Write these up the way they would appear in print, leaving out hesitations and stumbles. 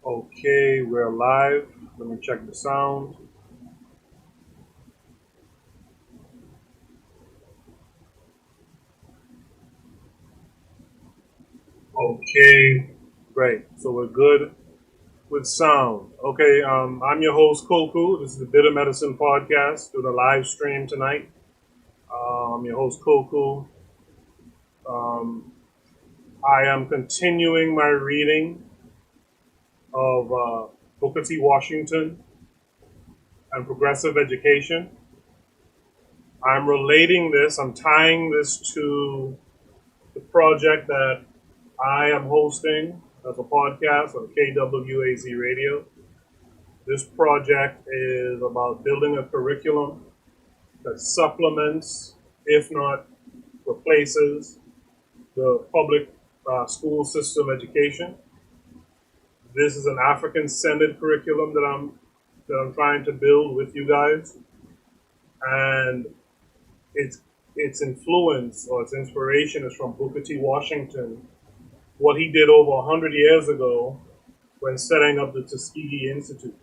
Okay, we're live. Let me check the sound. Okay, great. So we're good with sound. Okay, I'm your host, Koku. This is the Bitter Medicine Podcast, doing a live stream tonight. I'm your host, Koku. Um, I am continuing my reading of Booker T. Washington and Progressive Education. I'm tying this to the project that I am hosting as a podcast on KWAZ radio. This project is about building a curriculum that supplements, if not replaces, the public school system education. This is an African-centered curriculum that I'm trying to build with you guys, and its its influence or its inspiration is from Booker T. Washington, what he did over 100 years ago when setting up the Tuskegee Institute.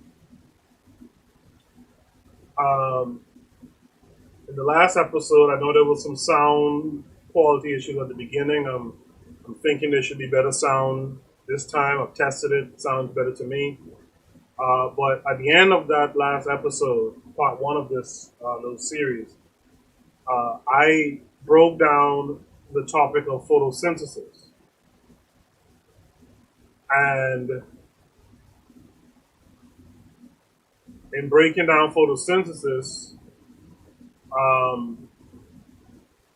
Um, in the last episode, I know there was some sound quality issues at the beginning. I'm thinking there should be better sound this time. I've tested it; it sounds better to me. But at the end of that last episode, part one of this little series, I broke down the topic of photosynthesis. And in breaking down photosynthesis, um,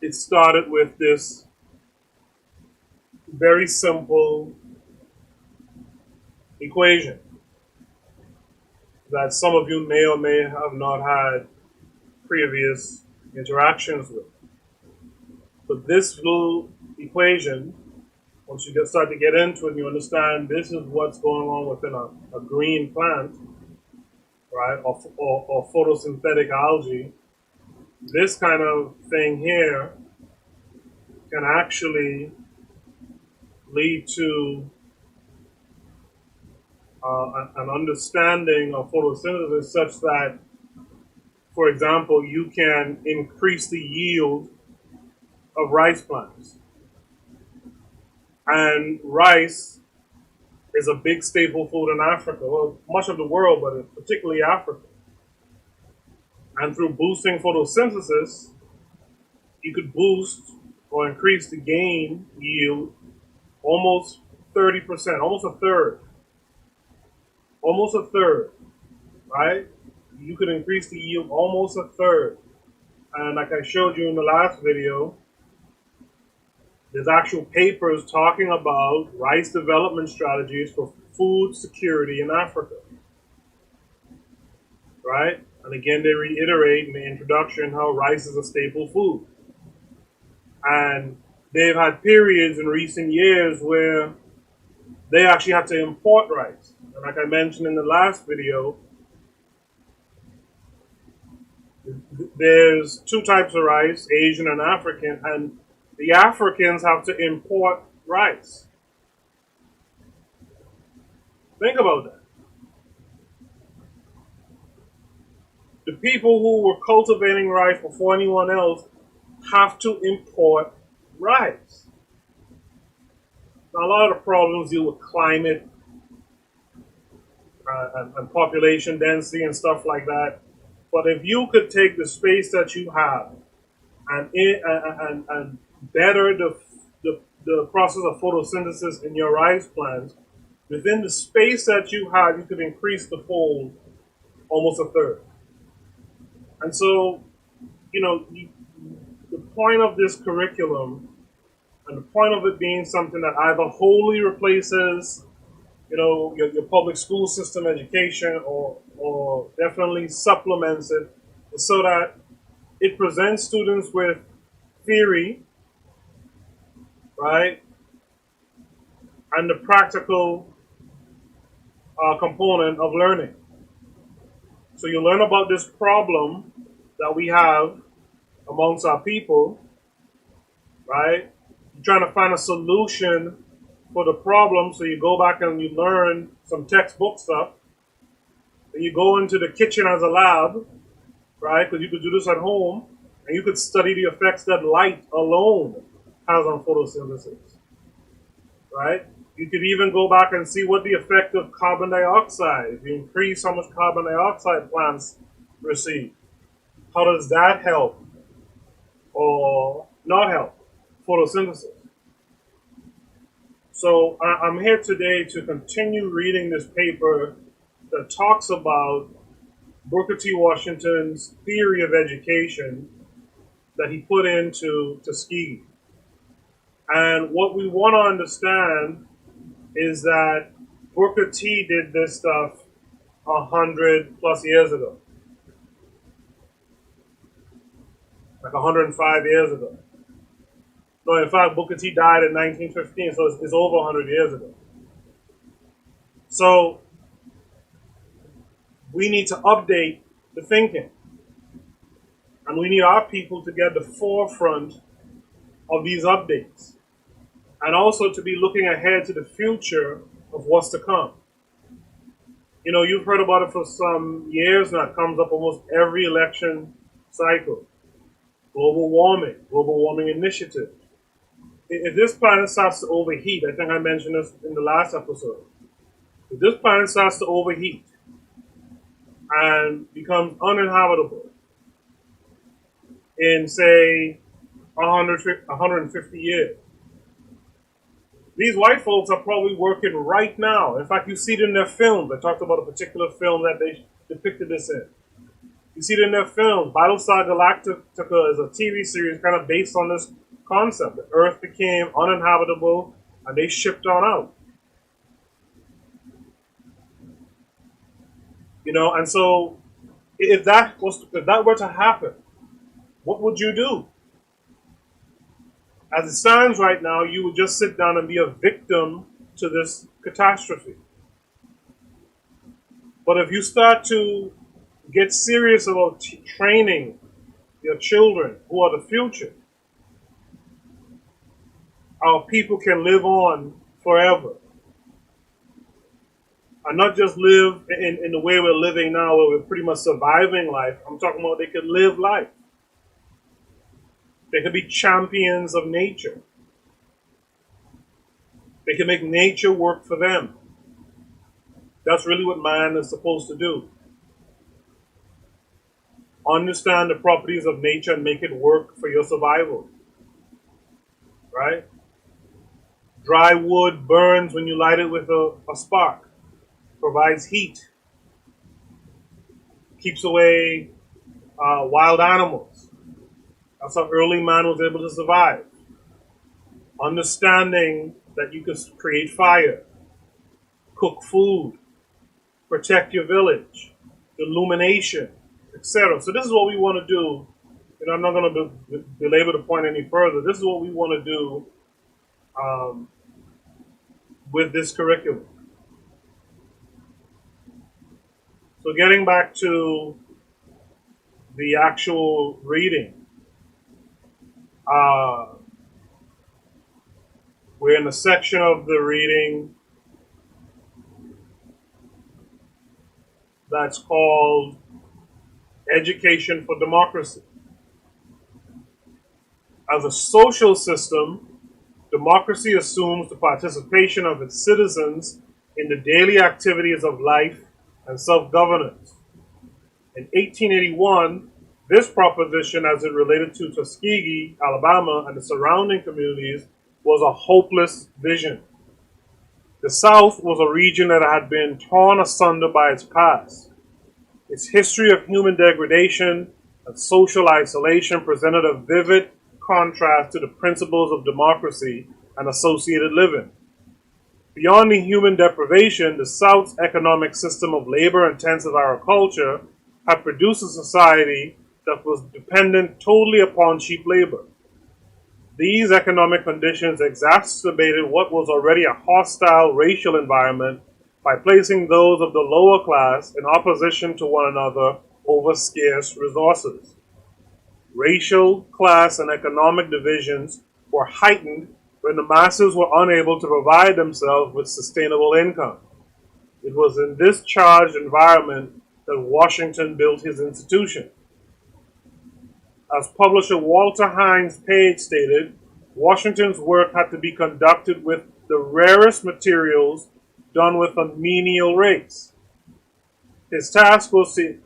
it started with this very simple equation that some of you may or may have not had previous interactions with. But this little equation, once you start to get into it, and you understand this is what's going on within a green plant, right, or photosynthetic algae. This kind of thing here can actually lead to an understanding of photosynthesis such that, for example, you can increase the yield of rice plants. And rice is a big staple food in Africa, well, much of the world, but particularly Africa. And through boosting photosynthesis, you could boost or increase the gain yield almost 30%, almost a third, right? You could increase the yield almost a third. And like I showed you in the last video, there's actual papers talking about rice development strategies for food security in Africa, right? And again, they reiterate in the introduction how rice is a staple food. And they've had periods in recent years where they actually had to import rice. And like I mentioned in the last video, there's two types of rice, Asian and African, and the Africans have to import rice. Think about that. The people who were cultivating rice before anyone else have to import rice. Now, a lot of the problems deal with climate and population density and stuff like that. But if you could take the space that you have and better the process of photosynthesis in your rice plants, within the space that you have, you could increase the fold almost a third. And so, the point of this curriculum and the point of it being something that either wholly replaces, your public school system education or definitely supplements it so that it presents students with theory, right, and the practical component of learning. So you learn about this problem that we have amongst our people, right? You're trying to find a solution for the problem, so you go back and you learn some textbook stuff. And you go into the kitchen as a lab, right? Because you could do this at home, and you could study the effects that light alone has on photosynthesis, right? You could even go back and see what the effect of carbon dioxide, if you increase how much carbon dioxide plants receive. How does that help or not help photosynthesis? So I'm here today to continue reading this paper that talks about Booker T. Washington's theory of education that he put into Tuskegee. And what we want to understand is that Booker T did this stuff 100+ years ago, like 105 years ago. No, in fact, Booker T died in 1915, so it's over 100 years ago. So we need to update the thinking. And we need our people to get the forefront of these updates. And also to be looking ahead to the future of what's to come. You know, you've heard about it for some years now. It comes up almost every election cycle. Global warming initiative. If this planet starts to overheat, I think I mentioned this in the last episode. If this planet starts to overheat and becomes uninhabitable in, say, 150 years, these white folks are probably working right now. In fact, you see it in their films. I talked about a particular film that they depicted this in. You see it in their films. Battlestar Galactica is a TV series kind of based on this concept. The Earth became uninhabitable and they shipped on out. You know, and so if that were to happen, what would you do? As it stands right now, you would just sit down and be a victim to this catastrophe. But if you start to get serious about training your children, who are the future, our people can live on forever. And not just live in the way we're living now, where we're pretty much surviving life. I'm talking about they could live life. They could be champions of nature. They can make nature work for them. That's really what man is supposed to do. Understand the properties of nature and make it work for your survival. Right? Dry wood burns when you light it with a spark. Provides heat. Keeps away wild animals. That's how early man was able to survive. Understanding that you can create fire, cook food, protect your village, illumination, etc. So this is what we want to do. And I'm not going to belabor the point any further. This is what we want to do with this curriculum. So getting back to the actual reading. We're in a section of the reading that's called Education for Democracy. As a social system, democracy assumes the participation of its citizens in the daily activities of life and self-governance. In 1881, this proposition, as it related to Tuskegee, Alabama, and the surrounding communities, was a hopeless vision. The South was a region that had been torn asunder by its past. Its history of human degradation and social isolation presented a vivid contrast to the principles of democracy and associated living. Beyond the human deprivation, the South's economic system of labor-intensive agriculture had produced a society that was dependent totally upon cheap labor. These economic conditions exacerbated what was already a hostile racial environment by placing those of the lower class in opposition to one another over scarce resources. Racial, class, and economic divisions were heightened when the masses were unable to provide themselves with sustainable income. It was in this charged environment that Washington built his institution. As publisher Walter Hines Page stated, Washington's work had to be conducted with the rarest materials done with a menial race. His task was to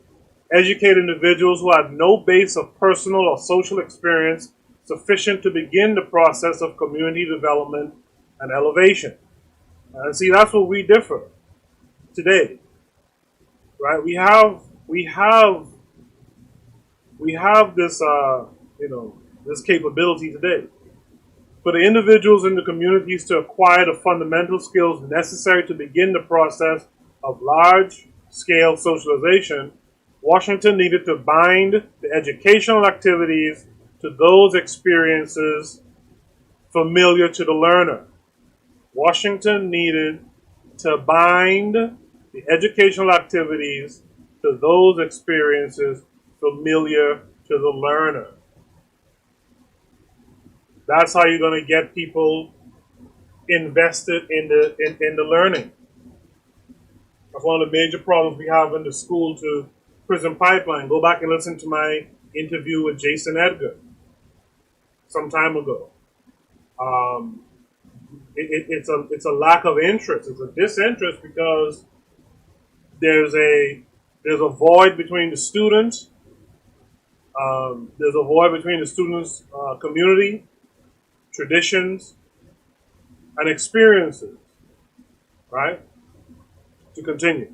educate individuals who had no base of personal or social experience sufficient to begin the process of community development and elevation. And see, that's where we differ today, right? We have this this capability today for the individuals in the communities to acquire the fundamental skills necessary to begin the process of large scale socialization. Washington needed to bind the educational activities to those experiences familiar to the learner. Washington needed to bind the educational activities to those experiences familiar to the learner. That's how you're going to get people invested in the learning. That's one of the major problems we have in the school to prison pipeline. Go back and listen to my interview with Jason Edgar some time ago. It's a lack of interest. It's a disinterest because there's a void between the students. There's a void between the students' community, traditions, and experiences. Right? To continue,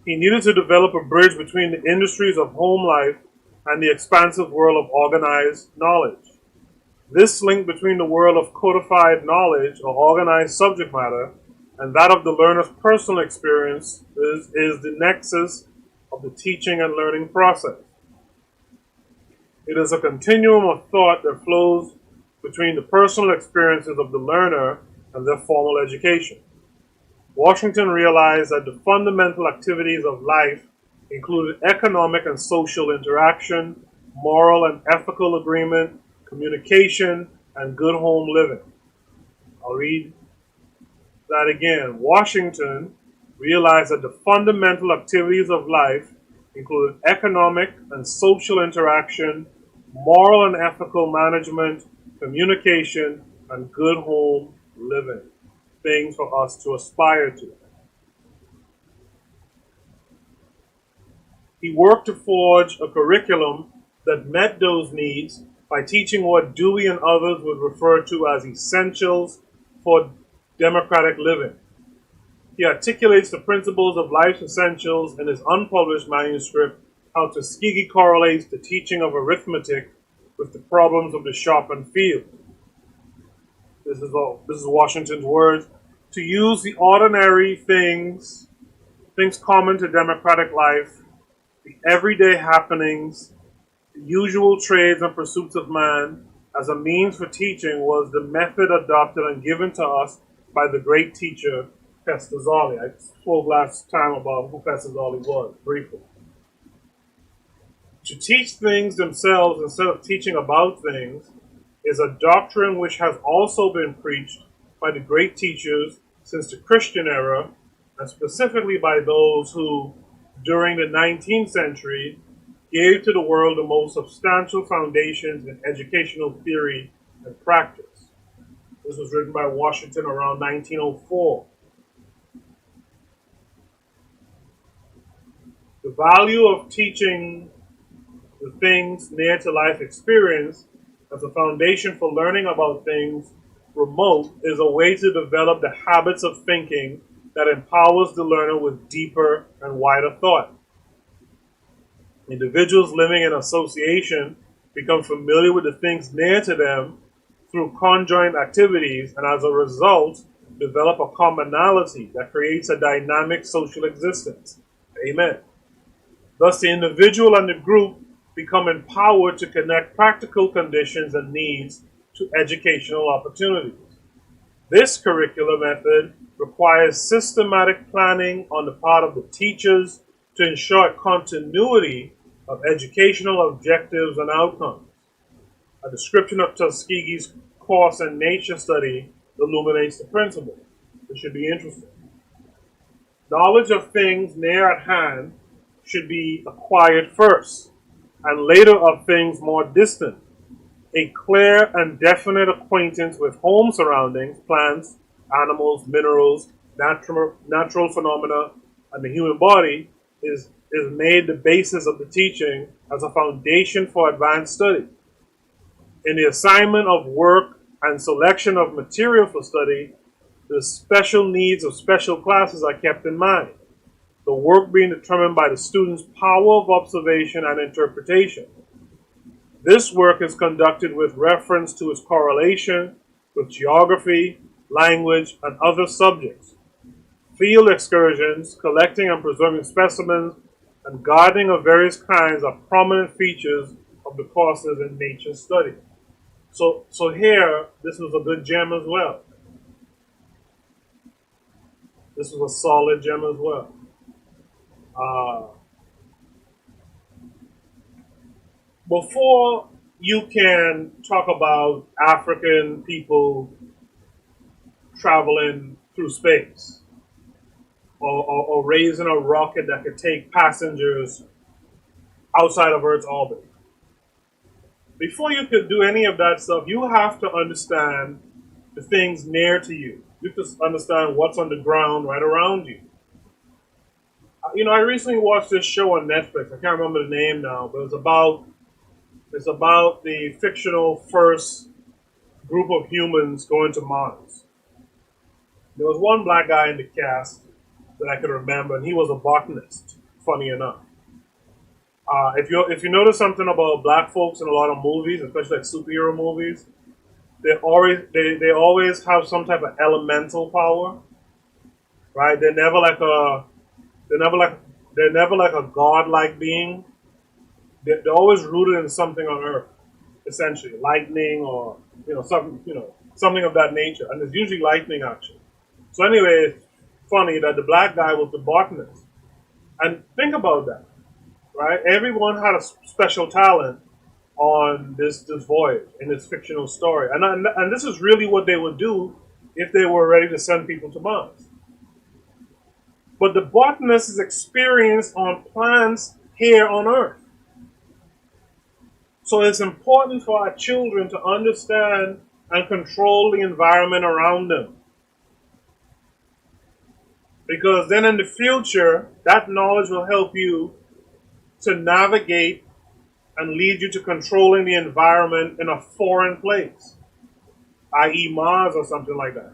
he needed to develop a bridge between the industries of home life and the expansive world of organized knowledge. This link between the world of codified knowledge or organized subject matter and that of the learner's personal experience is the nexus of the teaching and learning process. It is a continuum of thought that flows between the personal experiences of the learner and their formal education. Washington realized that the fundamental activities of life included economic and social interaction, moral and ethical agreement, communication, and good home living. I'll read that again. Washington realized that the fundamental activities of life included economic and social interaction, moral and ethical management, communication, and good home living. Things for us to aspire to. He worked to forge a curriculum that met those needs by teaching what Dewey and others would refer to as essentials for democratic living. He articulates the principles of life's essentials in his unpublished manuscript, How Tuskegee Correlates the Teaching of Arithmetic with the Problems of the Shop and Field. This is Washington's words. To use the ordinary things common to democratic life, the everyday happenings, the usual trades and pursuits of man, as a means for teaching was the method adopted and given to us by the great teacher, Christology. I spoke last time about who Christology was, briefly. To teach things themselves instead of teaching about things is a doctrine which has also been preached by the great teachers since the Christian era, and specifically by those who, during the 19th century, gave to the world the most substantial foundations in educational theory and practice. This was written by Washington around 1904. The value of teaching the things near to life experience as a foundation for learning about things remote is a way to develop the habits of thinking that empowers the learner with deeper and wider thought. Individuals living in association become familiar with the things near to them through conjoint activities and as a result develop a commonality that creates a dynamic social existence. Amen. Thus the individual and the group become empowered to connect practical conditions and needs to educational opportunities. This curricular method requires systematic planning on the part of the teachers to ensure continuity of educational objectives and outcomes. A description of Tuskegee's course in nature study illuminates the principle. It should be interesting. Knowledge of things near at hand should be acquired first, and later of things more distant. A clear and definite acquaintance with home surroundings, plants, animals, minerals, natural phenomena, and the human body is made the basis of the teaching as a foundation for advanced study. In the assignment of work and selection of material for study, the special needs of special classes are kept in mind, the work being determined by the student's power of observation and interpretation. This work is conducted with reference to its correlation with geography, language, and other subjects. Field excursions, collecting and preserving specimens, and gardening of various kinds are prominent features of the courses in nature study. So here, this was a good gem as well. This was a solid gem as well. Before you can talk about African people traveling through space or raising a rocket that could take passengers outside of Earth's orbit, before you could do any of that stuff, you have to understand the things near to you. You have to understand what's on the ground right around you. I recently watched this show on Netflix. I can't remember the name now, but it's about the fictional first group of humans going to Mars. There was one black guy in the cast that I could remember, and he was a botanist. Funny enough, if you notice something about black folks in a lot of movies, especially like superhero movies, they always have some type of elemental power, right? They're never like a godlike being. They're always rooted in something on Earth, essentially lightning or something of that nature, and it's usually lightning action. So anyway, it's funny that the black guy was the botanist, and think about that, right? Everyone had a special talent on this voyage in this fictional story, and this is really what they would do if they were ready to send people to Mars. But the botanist is experienced on plants here on Earth. So it's important for our children to understand and control the environment around them. Because then in the future, that knowledge will help you to navigate and lead you to controlling the environment in a foreign place, i.e. Mars or something like that.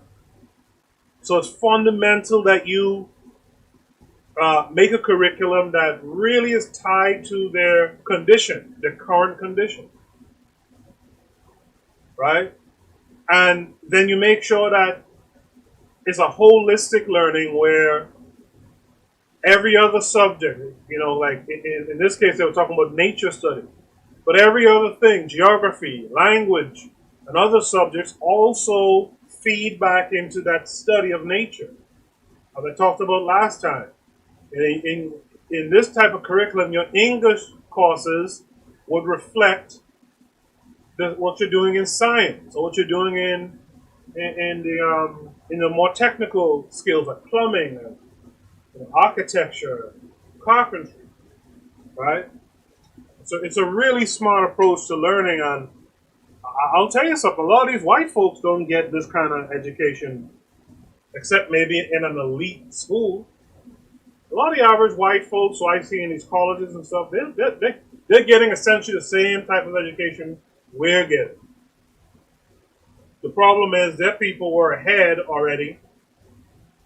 So it's fundamental that you make a curriculum that really is tied to their condition, their current condition, right? And then you make sure that it's a holistic learning where every other subject, like in this case, they were talking about nature study, but every other thing, geography, language, and other subjects also feed back into that study of nature, as I talked about last time. In this type of curriculum, your English courses would reflect what you're doing in science or what you're doing in the more technical skills like plumbing, and architecture, carpentry, right? So it's a really smart approach to learning, and I'll tell you something. A lot of these white folks don't get this kind of education, except maybe in an elite school. A lot of the average white folks who I see in these colleges and stuff, they're getting essentially the same type of education we're getting. The problem is their people were ahead already,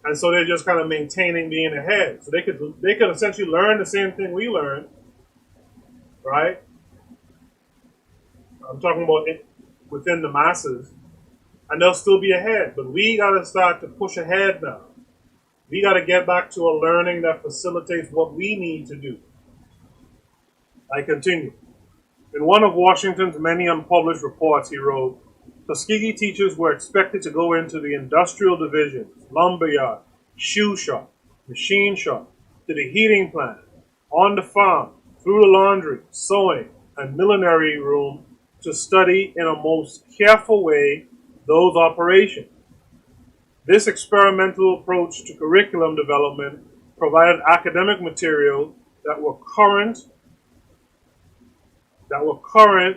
and so they're just kind of maintaining being ahead. So they could essentially learn the same thing we learned, right? I'm talking about it within the masses, and they'll still be ahead. But we got to start to push ahead now. We got to get back to a learning that facilitates what we need to do. I continue. In one of Washington's many unpublished reports, he wrote, Tuskegee teachers were expected to go into the industrial divisions, lumberyard, shoe shop, machine shop, to the heating plant, on the farm, through the laundry, sewing, and millinery room to study in a most careful way those operations. This experimental approach to curriculum development provided academic material that were current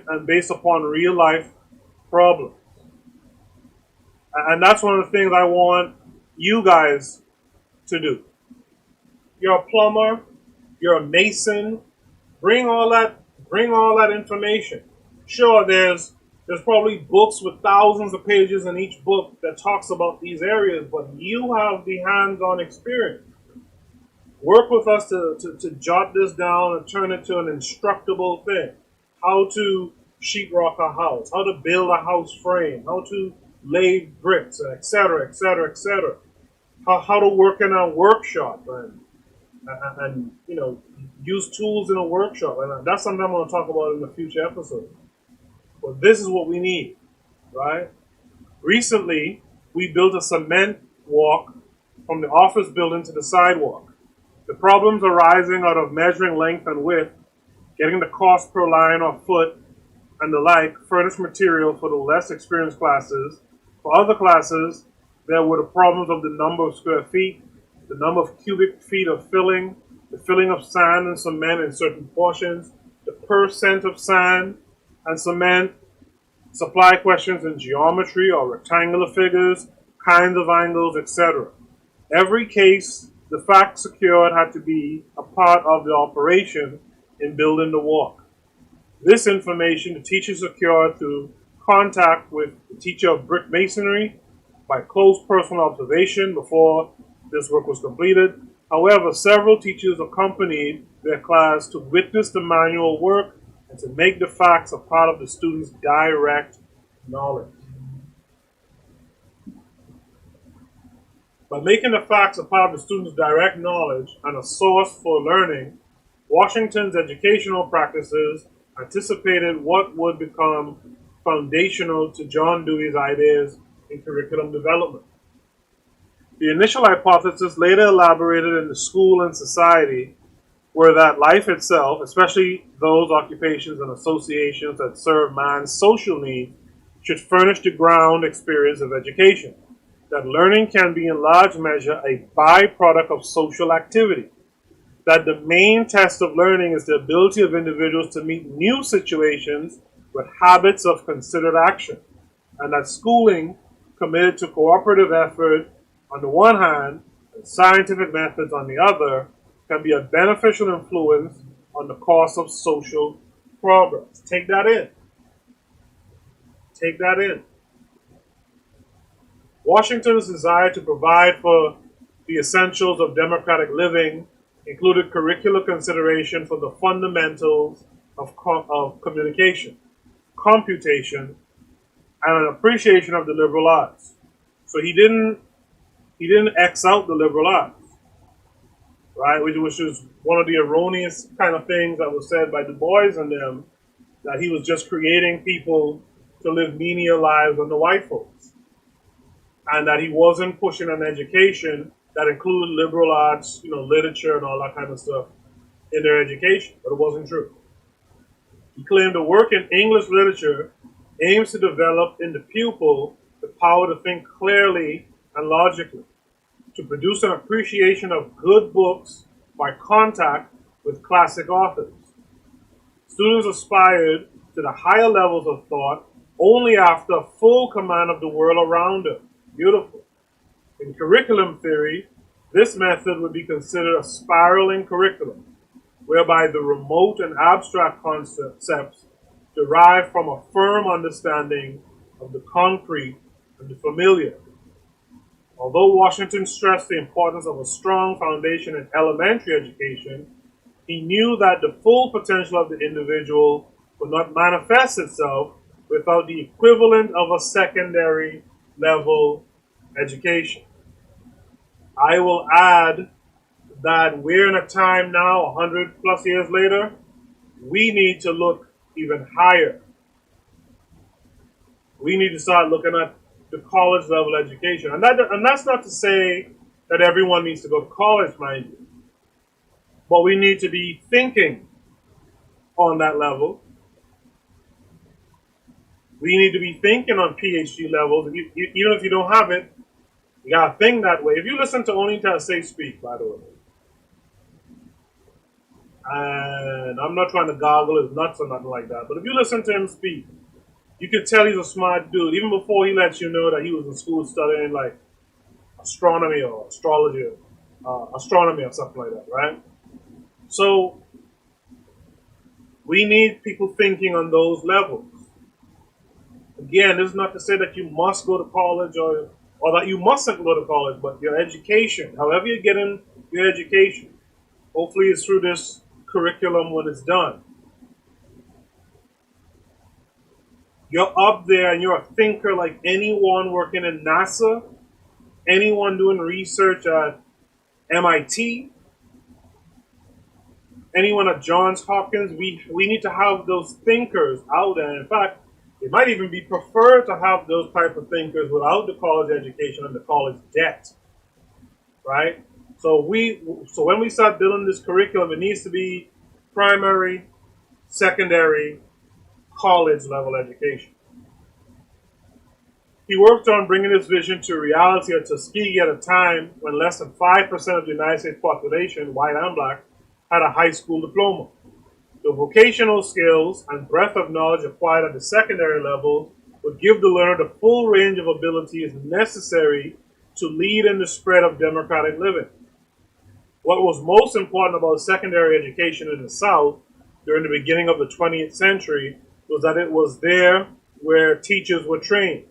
and based upon real life problems. And that's one of the things I want you guys to do. You're a plumber, you're a mason, bring all that information. Sure, there's probably books with thousands of pages in each book that talks about these areas, but you have the hands-on experience. Work with us to jot this down and turn it to an instructable thing. How to sheetrock a house, how to build a house frame, how to lay bricks, etc., etc., etc. How to work in a workshop and use tools in a workshop. And that's something I'm going to talk about in a future episode. But this is what we need, right? Recently, we built a cement walk from the office building to the sidewalk. The problems arising out of measuring length and width, getting the cost per line or foot, and the like furnished material for the less experienced classes. For other classes, there were the problems of the number of square feet, the number of cubic feet of filling, the filling of sand and cement in certain portions, the percent of sand and cement, supply questions in geometry or rectangular figures, kinds of angles, etc. Every case, the facts secured had to be a part of the operation in building the walk. This information the teacher secured through contact with the teacher of brick masonry by close personal observation before this work was completed. However, several teachers accompanied their class to witness the manual work and to make the facts a part of the students' direct knowledge. By making the facts a part of the students' direct knowledge and a source for learning, Washington's educational practices anticipated what would become foundational to John Dewey's ideas in curriculum development. The initial hypothesis, later elaborated in the school and society, were that life itself, especially those occupations and associations that serve man's social needs, should furnish the ground experience of education, that learning can be in large measure a byproduct of social activity, that the main test of learning is the ability of individuals to meet new situations with habits of considered action, and that schooling, committed to cooperative effort on the one hand and scientific methods on the other, can be a beneficial influence on the course of social progress. Take that in. Take that in. Washington's desire to provide for the essentials of democratic living included curricular consideration for the fundamentals of communication, computation, and an appreciation of the liberal arts. So he didn't X out the liberal arts, right? Which was one of the erroneous kind of things that was said by Du Bois and them, that he was just creating people to live menial lives under white folks, and that he wasn't pushing an education that included liberal arts, literature and all that kind of stuff in their education, but it wasn't true. He claimed the work in English literature aims to develop in the pupil the power to think clearly and logically, to produce an appreciation of good books by contact with classic authors. Students aspired to the higher levels of thought only after full command of the world around them. Beautiful. In curriculum theory, this method would be considered a spiraling curriculum, whereby the remote and abstract concepts derive from a firm understanding of the concrete and the familiar. Although Washington stressed the importance of a strong foundation in elementary education, he knew that the full potential of the individual would not manifest itself without the equivalent of a secondary level education. I will add that we're in a time now, 100 plus years later, we need to look even higher. We need to start looking at the college level education. And that's not to say that everyone needs to go to college, mind you. But we need to be thinking on that level. We need to be thinking on PhD levels. Even if you don't have it, You gotta think that way. If you listen to Onita say speak, by the way, and I'm not trying to goggle his nuts or nothing like that, but if you listen to him speak, you can tell he's a smart dude, even before he lets you know that he was in school studying like astronomy or astrology, astronomy or something like that, right? So we need people thinking on those levels. Again, this is not to say that you must go to college or that you mustn't go to college, but your education, however you get in your education, hopefully it's through this curriculum when it's done. You're up there and you're a thinker like anyone working in NASA, anyone doing research at MIT, anyone at Johns Hopkins. We need to have those thinkers out there. In fact, it might even be preferred to have those type of thinkers without the college education and the college debt, right? So when we start building this curriculum, it needs to be primary, secondary, college level education. He worked on bringing this vision to reality at Tuskegee at a time when less than 5% of the United States population, white and black, had a high school diploma. The vocational skills and breadth of knowledge acquired at the secondary level would give the learner the full range of abilities necessary to lead in the spread of democratic living. What was most important about secondary education in the South during the beginning of the 20th century was that it was there where teachers were trained.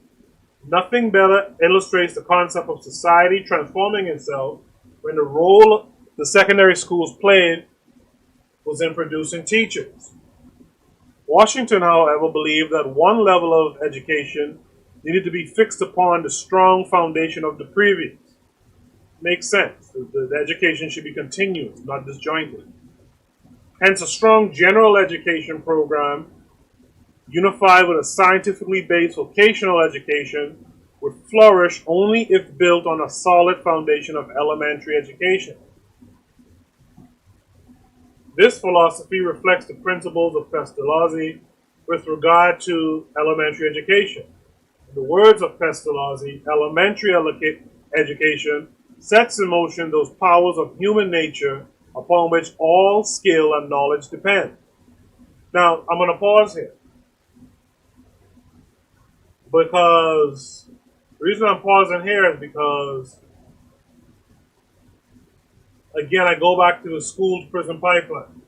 Nothing better illustrates the concept of society transforming itself when the role the secondary schools played was in producing teachers. Washington, however, believed that one level of education needed to be fixed upon the strong foundation of the previous. Makes sense. The education should be continuous, not disjointed. Hence, a strong general education program unified with a scientifically based vocational education would flourish only if built on a solid foundation of elementary education. This philosophy reflects the principles of Christology with regard to elementary education. In the words of Christology, elementary education sets in motion those powers of human nature upon which all skill and knowledge depend. Now, I'm going to pause here because the reason I'm pausing here is because, again, I go back to the school to prison pipeline.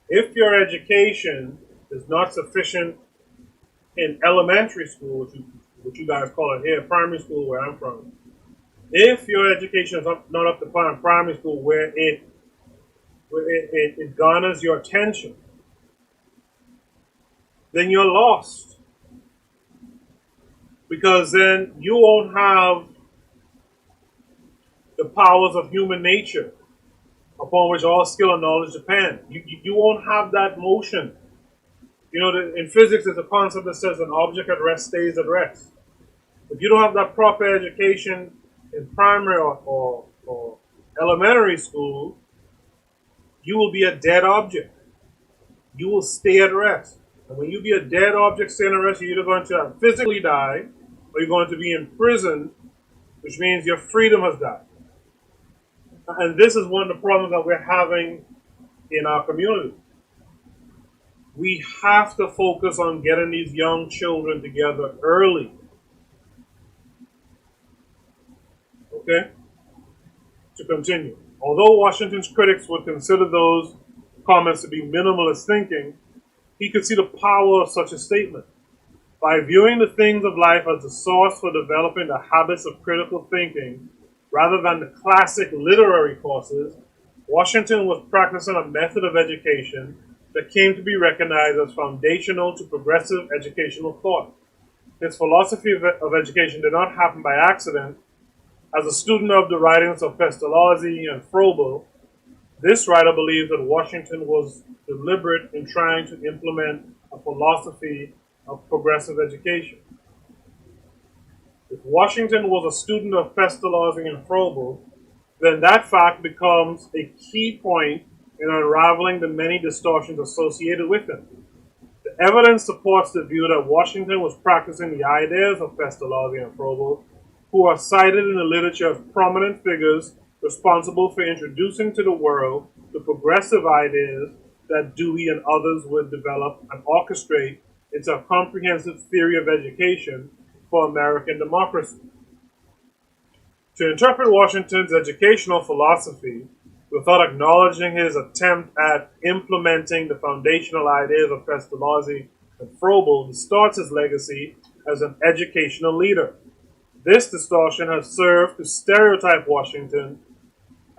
If your education is not sufficient in elementary school, which you guys call it here, primary school where I'm from, if your education is not up to par in primary school where it garners your attention, then you're lost. Because then you won't have the powers of human nature upon which all skill and knowledge depend. You won't have that motion. You know, in physics, there's a concept that says an object at rest stays at rest. If you don't have that proper education in primary or elementary school, you will be a dead object. You will stay at rest. And when you be a dead object staying at rest, you're either going to physically die or you're going to be imprisoned, which means your freedom has died. And this is one of the problems that we're having in our community. We have to focus on getting these young children together early. Okay? To continue. Although Washington's critics would consider those comments to be minimalist thinking, he could see the power of such a statement. By viewing the things of life as the source for developing the habits of critical thinking, rather than the classic literary courses, Washington was practicing a method of education that came to be recognized as foundational to progressive educational thought. His philosophy of education did not happen by accident. As a student of the writings of Christology and Froebel, this writer believes that Washington was deliberate in trying to implement a philosophy of progressive education. If Washington was a student of Christology and Froebel, then that fact becomes a key point in unraveling the many distortions associated with him. The evidence supports the view that Washington was practicing the ideas of Christology and Froebel who are cited in the literature as prominent figures responsible for introducing to the world the progressive ideas that Dewey and others would develop and orchestrate into a comprehensive theory of education for American democracy. To interpret Washington's educational philosophy without acknowledging his attempt at implementing the foundational ideas of Christology and Froebel distorts his legacy as an educational leader. This distortion has served to stereotype Washington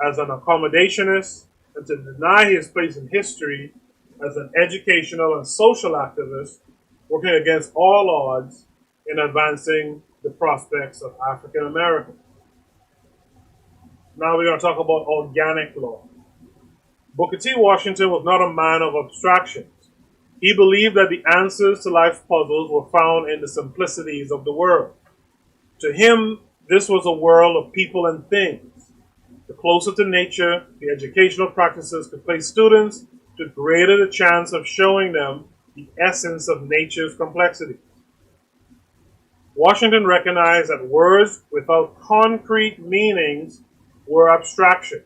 as an accommodationist and to deny his place in history as an educational and social activist working against all odds in advancing the prospects of African Americans. Now we're going to talk about organic law. Booker T. Washington was not a man of abstractions. He believed that the answers to life's puzzles were found in the simplicities of the world. To him, this was a world of people and things. The closer to nature the educational practices could place students, the greater the chance of showing them the essence of nature's complexity. Washington recognized that words without concrete meanings were abstraction.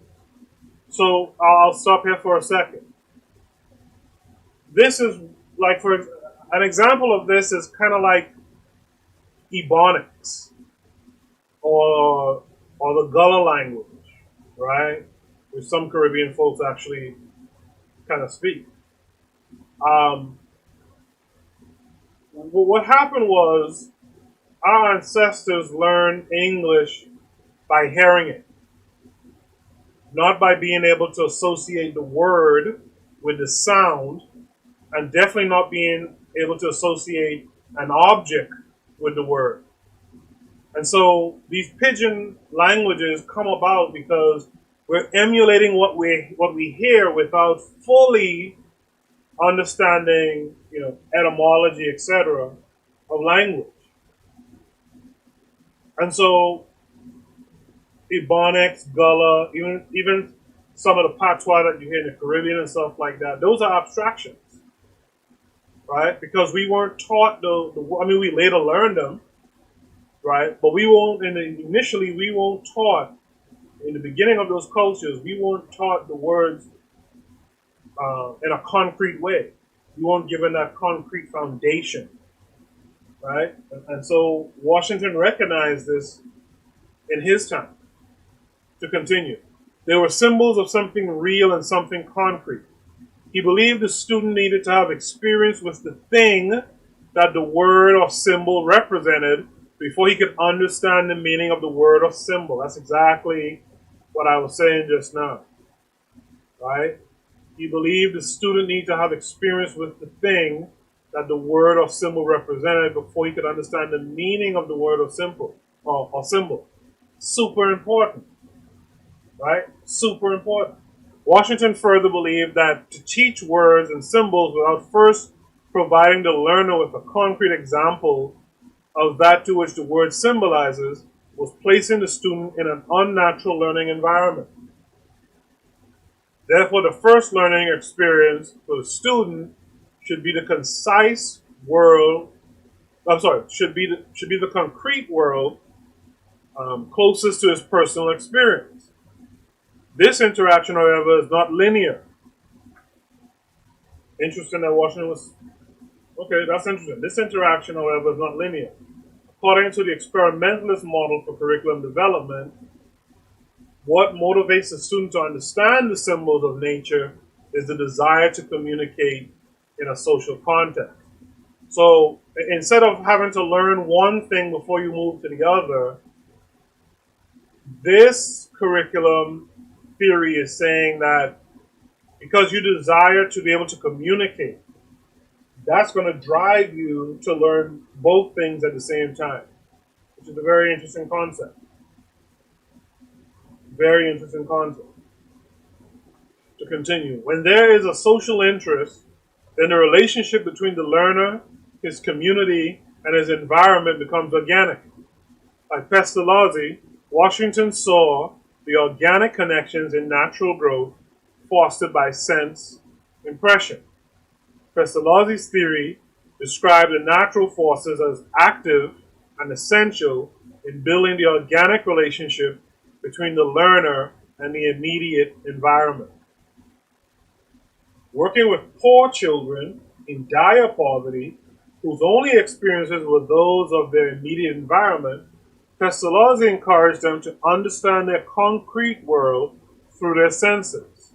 So I'll stop here for a second. This is like, for an example of this is kind of like Ebonics or the Gullah language, right? Which some Caribbean folks actually kind of speak. What happened was our ancestors learned English by hearing it, not by being able to associate the word with the sound, and definitely not being able to associate an object with the word. And so these pidgin languages come about because we're emulating what we hear without fully understanding, etymology, etc., of language. And so Ebonics, Gullah, even some of the patois that you hear in the Caribbean and stuff like that, those are abstractions, right? Because we weren't taught we later learned them, right? But we weren't taught in the beginning of those cultures. We weren't taught the words in a concrete way. We weren't given that concrete foundation, right? And so Washington recognized this in his time. To continue, there were symbols of something real and something concrete. He believed the student needed to have experience with the thing that the word or symbol represented before he could understand the meaning of the word or symbol. That's exactly what I was saying just now, right? He believed the student needed to have experience with the thing that the word or symbol represented before he could understand the meaning of the word or symbol. Super important. Right? Super important. Washington further believed that to teach words and symbols without first providing the learner with a concrete example of that to which the word symbolizes was placing the student in an unnatural learning environment. Therefore, the first learning experience for the student should be the concise world. Should be the concrete world closest to his personal experience. This interaction, however, is not linear. Interesting that Washington was... Okay, that's interesting. This interaction, however, is not linear. According to the experimentalist model for curriculum development, what motivates the student to understand the symbols of nature is the desire to communicate in a social context. So instead of having to learn one thing before you move to the other, this curriculum theory is saying that because you desire to be able to communicate, that's going to drive you to learn both things at the same time, which is a very interesting concept. Very interesting concept. To continue, when there is a social interest, then the relationship between the learner, his community, and his environment becomes organic. Like Pestalozzi, Washington saw the organic connections in natural growth fostered by sense impression. Pestalozzi's theory described the natural forces as active and essential in building the organic relationship between the learner and the immediate environment. Working with poor children in dire poverty, whose only experiences were those of their immediate environment, Christology encouraged them to understand their concrete world through their senses.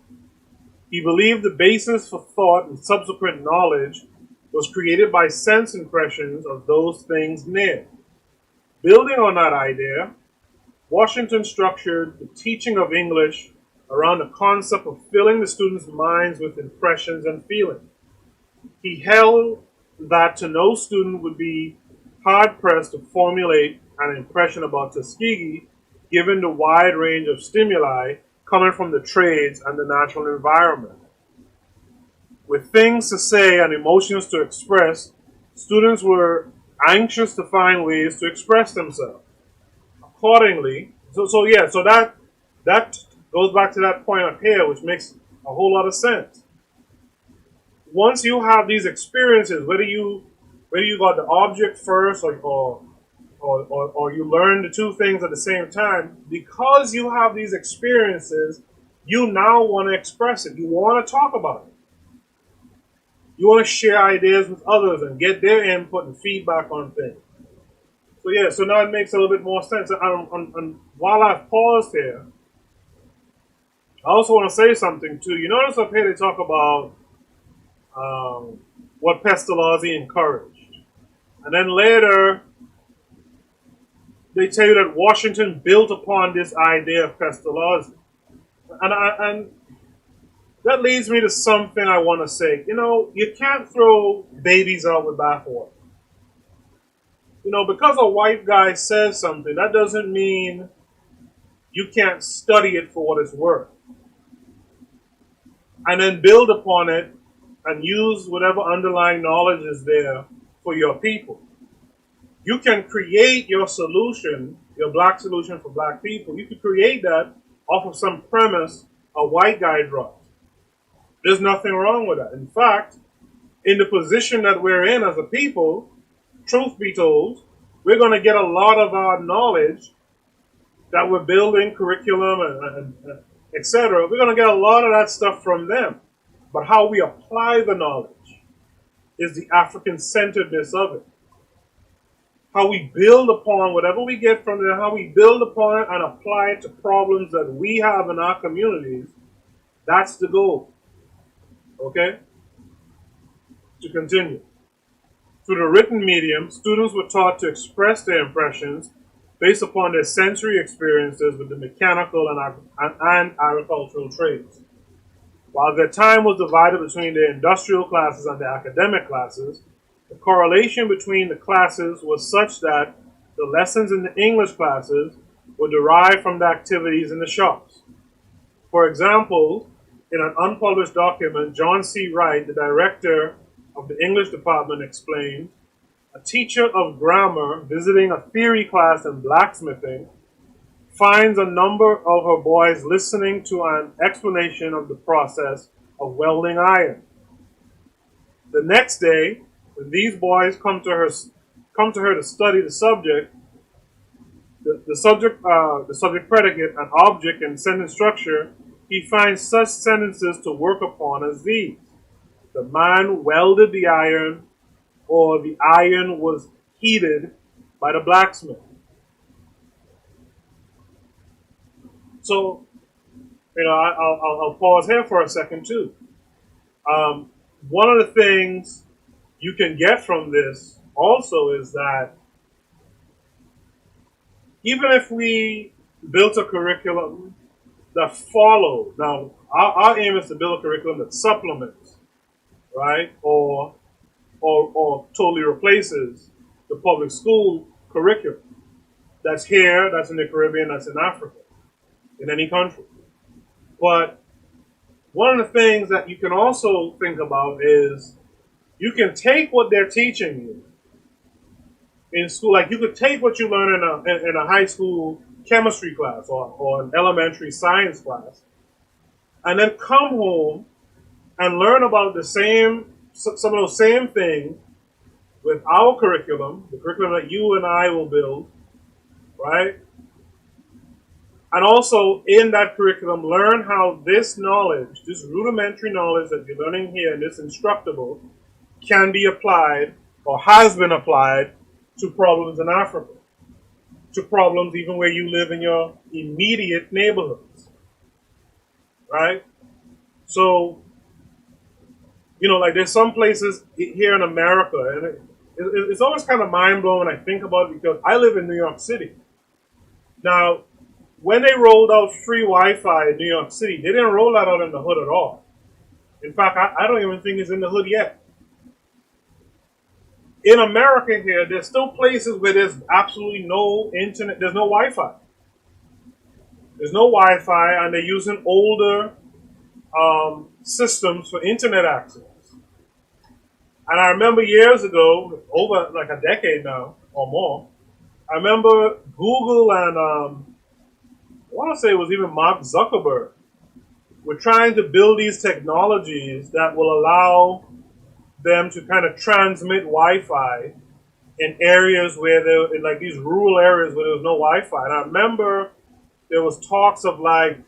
He believed the basis for thought and subsequent knowledge was created by sense impressions of those things near. Building on that idea, Washington structured the teaching of English around the concept of filling the students' minds with impressions and feelings. He held that to no student would be hard-pressed to formulate an impression about Tuskegee given the wide range of stimuli coming from the trades and the natural environment. With things to say and emotions to express, students were anxious to find ways to express themselves. Accordingly, so that goes back to that point up here, which makes a whole lot of sense. Once you have these experiences, whether you got the object first or you learn the two things at the same time, because you have these experiences, you now want to express it. You want to talk about it. You want to share ideas with others and get their input and feedback on things. So now it makes a little bit more sense. And while I've paused here, I also want to say something too. You notice up here they talk about what Pestalozzi encouraged. And then later, they tell you that Washington built upon this idea of Pestalozzi. And that leads me to something I want to say. You can't throw babies out with bathwater. Because a white guy says something, that doesn't mean you can't study it for what it's worth. And then build upon it and use whatever underlying knowledge is there for your people. You can create your solution, your black solution for black people. You can create that off of some premise a white guy dropped. There's nothing wrong with that. In fact, in the position that we're in as a people, truth be told, we're going to get a lot of our knowledge that we're building, curriculum, and etc. We're going to get a lot of that stuff from them. But how we apply the knowledge is the African-centeredness of it. How we build upon whatever we get from there, how we build upon it and apply it to problems that we have in our communities, that's the goal. Okay? To continue. Through the written medium, students were taught to express their impressions based upon their sensory experiences with the mechanical and agricultural trades. While their time was divided between the industrial classes and the academic classes, the correlation between the classes was such that the lessons in the English classes were derived from the activities in the shops. For example, in an unpublished document, John C. Wright, the director of the English department, explained, a teacher of grammar visiting a theory class in blacksmithing finds a number of her boys listening to an explanation of the process of welding iron. The next day, when these boys come to her to study the subject, the subject predicate, and object and sentence structure, he finds such sentences to work upon as these: the man welded the iron, or the iron was heated by the blacksmith. So, I'll pause here for a second too. One of the things you can get from this also is that even if we built a curriculum that follows, now our aim is to build a curriculum that supplements, right, or totally replaces the public school curriculum that's here, that's in the Caribbean, that's in Africa, in any country. But one of the things that you can also think about is you can take what they're teaching you in school, like you could take what you learn in a high school chemistry class or an elementary science class, and then come home and learn about some of those same things with our curriculum, the curriculum that you and I will build, right? And also in that curriculum, learn how this knowledge, this rudimentary knowledge that you're learning here in this instructable, can be applied or has been applied to problems in Africa, to problems even where you live in your immediate neighborhoods, right? So, like there's some places here in America, and it's always kind of mind blowing when I think about it because I live in New York City. Now, when they rolled out free Wi-Fi in New York City, they didn't roll that out in the hood at all. In fact, I don't even think it's in the hood yet. In America here, there's still places where there's absolutely no internet, there's no Wi-Fi. There's no Wi-Fi, and they're using older systems for internet access. And I remember years ago, over like a decade now or more, I remember Google and I want to say it was even Mark Zuckerberg were trying to build these technologies that will allow them to kind of transmit Wi-Fi in areas where there, in like these rural areas where there was no Wi-Fi. And I remember there was talks of like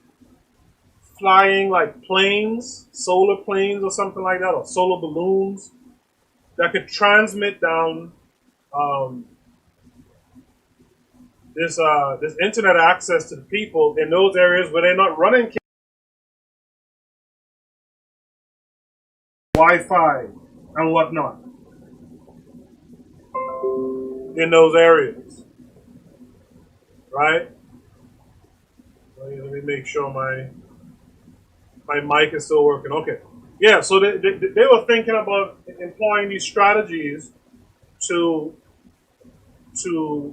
flying like planes, solar planes or something like that, or solar balloons that could transmit down um, this internet access to the people in those areas where they're not running Wi-Fi and whatnot in those areas, right? Let me make sure my mic is still working. Okay, yeah. So they were thinking about employing these strategies to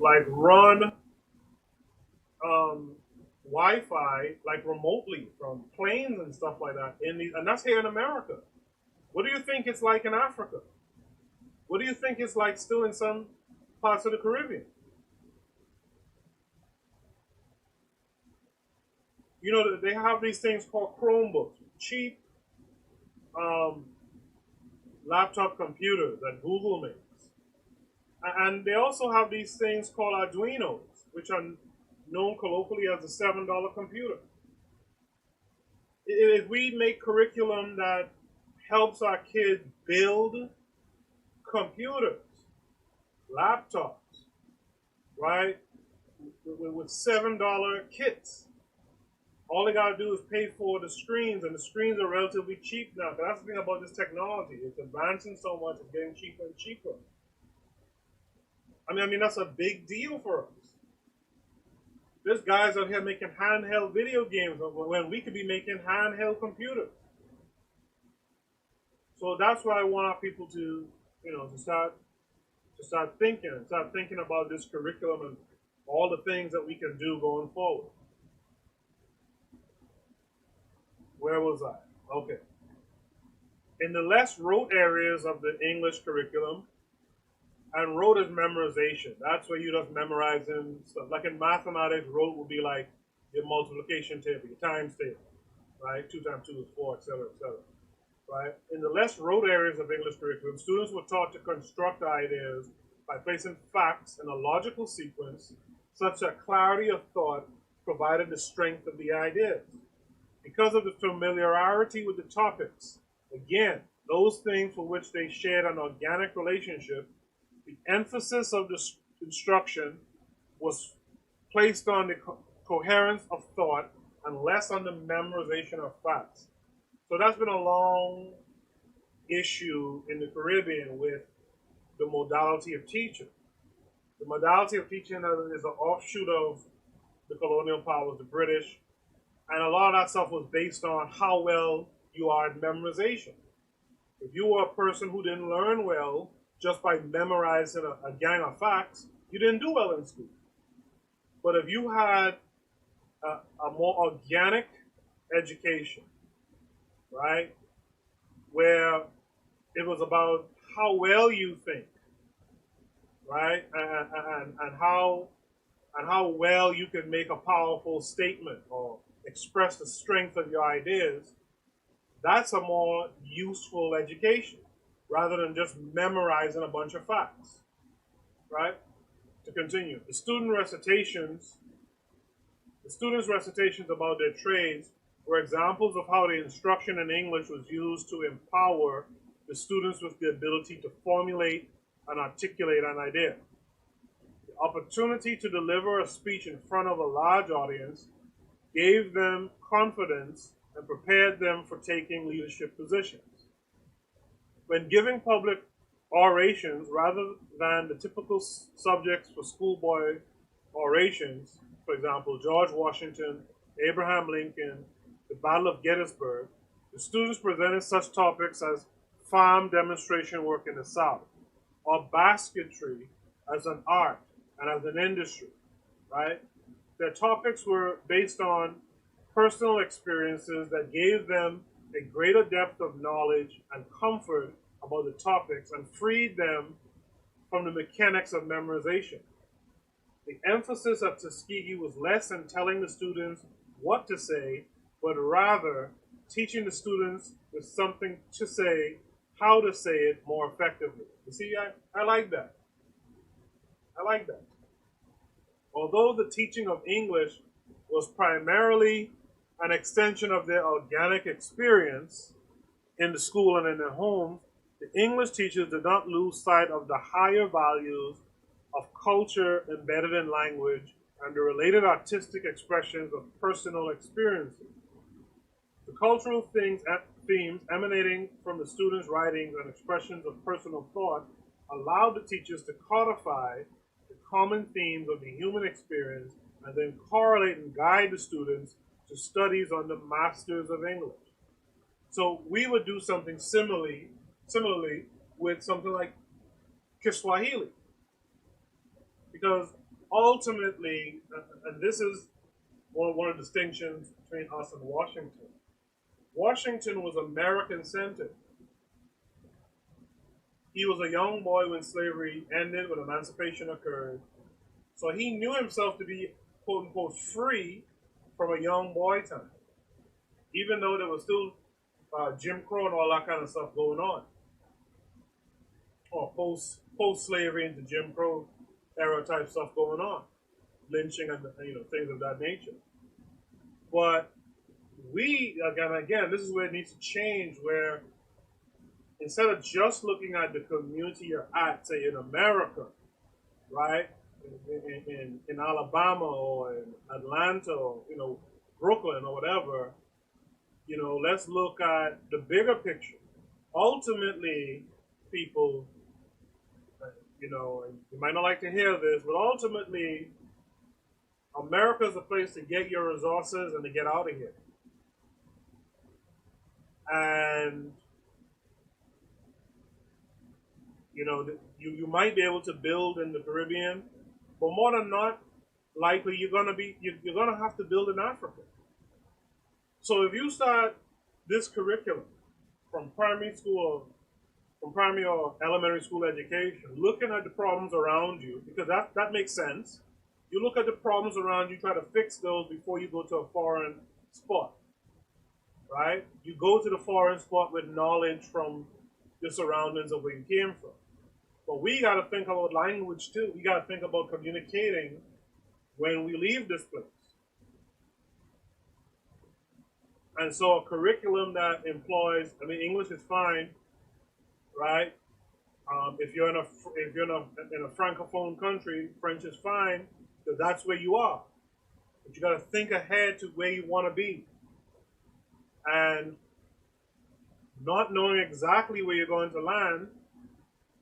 like run um, Wi-Fi like remotely from planes and stuff like that and that's here in America. What do you think it's like in Africa? What do you think it's like still in some parts of the Caribbean? They have these things called Chromebooks, cheap um, laptop computers that Google makes. And they also have these things called Arduinos, which are known colloquially as the $7 computer. If we make curriculum that helps our kids build computers, laptops, right, with $7 kits, all they gotta do is pay for the screens, and the screens are relatively cheap now. That's the thing about this technology; it's advancing so much, it's getting cheaper and cheaper. I mean that's a big deal for us. There's guys out here making handheld video games when we could be making handheld computers. So that's what I want our people to, start thinking about this curriculum and all the things that we can do going forward. Where was I? Okay. In the less rote areas of the English curriculum, and rote is memorization. That's where you're just memorizing stuff. Like in mathematics, rote would be like your multiplication table, your times table, right? 2 times 2 is 4, etc., etc. Right? In the less rote areas of English curriculum, students were taught to construct ideas by placing facts in a logical sequence such that clarity of thought provided the strength of the ideas. Because of the familiarity with the topics, again, those things for which they shared an organic relationship, the emphasis of the instruction was placed on the coherence of thought and less on the memorization of facts. So that's been a long issue in the Caribbean with the modality of teaching. The modality of teaching is an offshoot of the colonial powers, the British, and a lot of that stuff was based on how well you are at memorization. If you were a person who didn't learn well just by memorizing a gang of facts, you didn't do well in school. But if you had a more organic education, right, where it was about how well you think, right, and how well you can make a powerful statement or express the strength of your ideas, that's a more useful education rather than just memorizing a bunch of facts, right? to continue, the students' recitations about their trades were examples of how the instruction in English was used to empower the students with the ability to formulate and articulate an idea. The opportunity to deliver a speech in front of a large audience gave them confidence and prepared them for taking leadership positions. When giving public orations rather than the typical subjects for schoolboy orations, for example, George Washington, Abraham Lincoln, the Battle of Gettysburg, the students presented such topics as farm demonstration work in the South, or basketry as an art and as an industry, right? Their topics were based on personal experiences that gave them a greater depth of knowledge and comfort about the topics and freed them from the mechanics of memorization. The emphasis of Tuskegee was less in telling the students what to say, but rather teaching the students with something to say, how to say it more effectively. You see, I like that. I like that. Although the teaching of English was primarily an extension of their organic experience in the school and in their homes, the English teachers did not lose sight of the higher values of culture embedded in language and the related artistic expressions of personal experiences. The cultural themes emanating from the students' writings and expressions of personal thought allowed the teachers to codify the common themes of the human experience and then correlate and guide the students to studies on the masters of English. So we would do something similarly with something like Kiswahili. Because ultimately, and this is one of the distinctions between us and Washington, Washington was American centered. He was a young boy when slavery ended, when emancipation occurred. So he knew himself to be, quote unquote, free from a young boy time, even though there was still Jim Crow and all that kind of stuff going on, or post slavery into Jim Crow era type stuff going on, lynching and things of that nature. But we again, this is where it needs to change. Where instead of just looking at the community you're at, say in America, right, in Alabama or in Atlanta or Brooklyn or whatever, let's look at the bigger picture. Ultimately, people, and you might not like to hear this, but ultimately, America is a place to get your resources and to get out of here. And you might be able to build in the Caribbean, but more than not, likely you're gonna have to build in Africa. So if you start this curriculum from primary or elementary school education, looking at the problems around you, because that makes sense. You look at the problems around you, try to fix those before you go to a foreign spot, right? You go to the foreign spot with knowledge from the surroundings of where you came from. But we got to think about language too. We got to think about communicating when we leave this place. And so a curriculum that employs, English is fine, right? If you're in a francophone country, French is fine, because that's where you are. But you got to think ahead to where you want to be, and not knowing exactly where you're going to land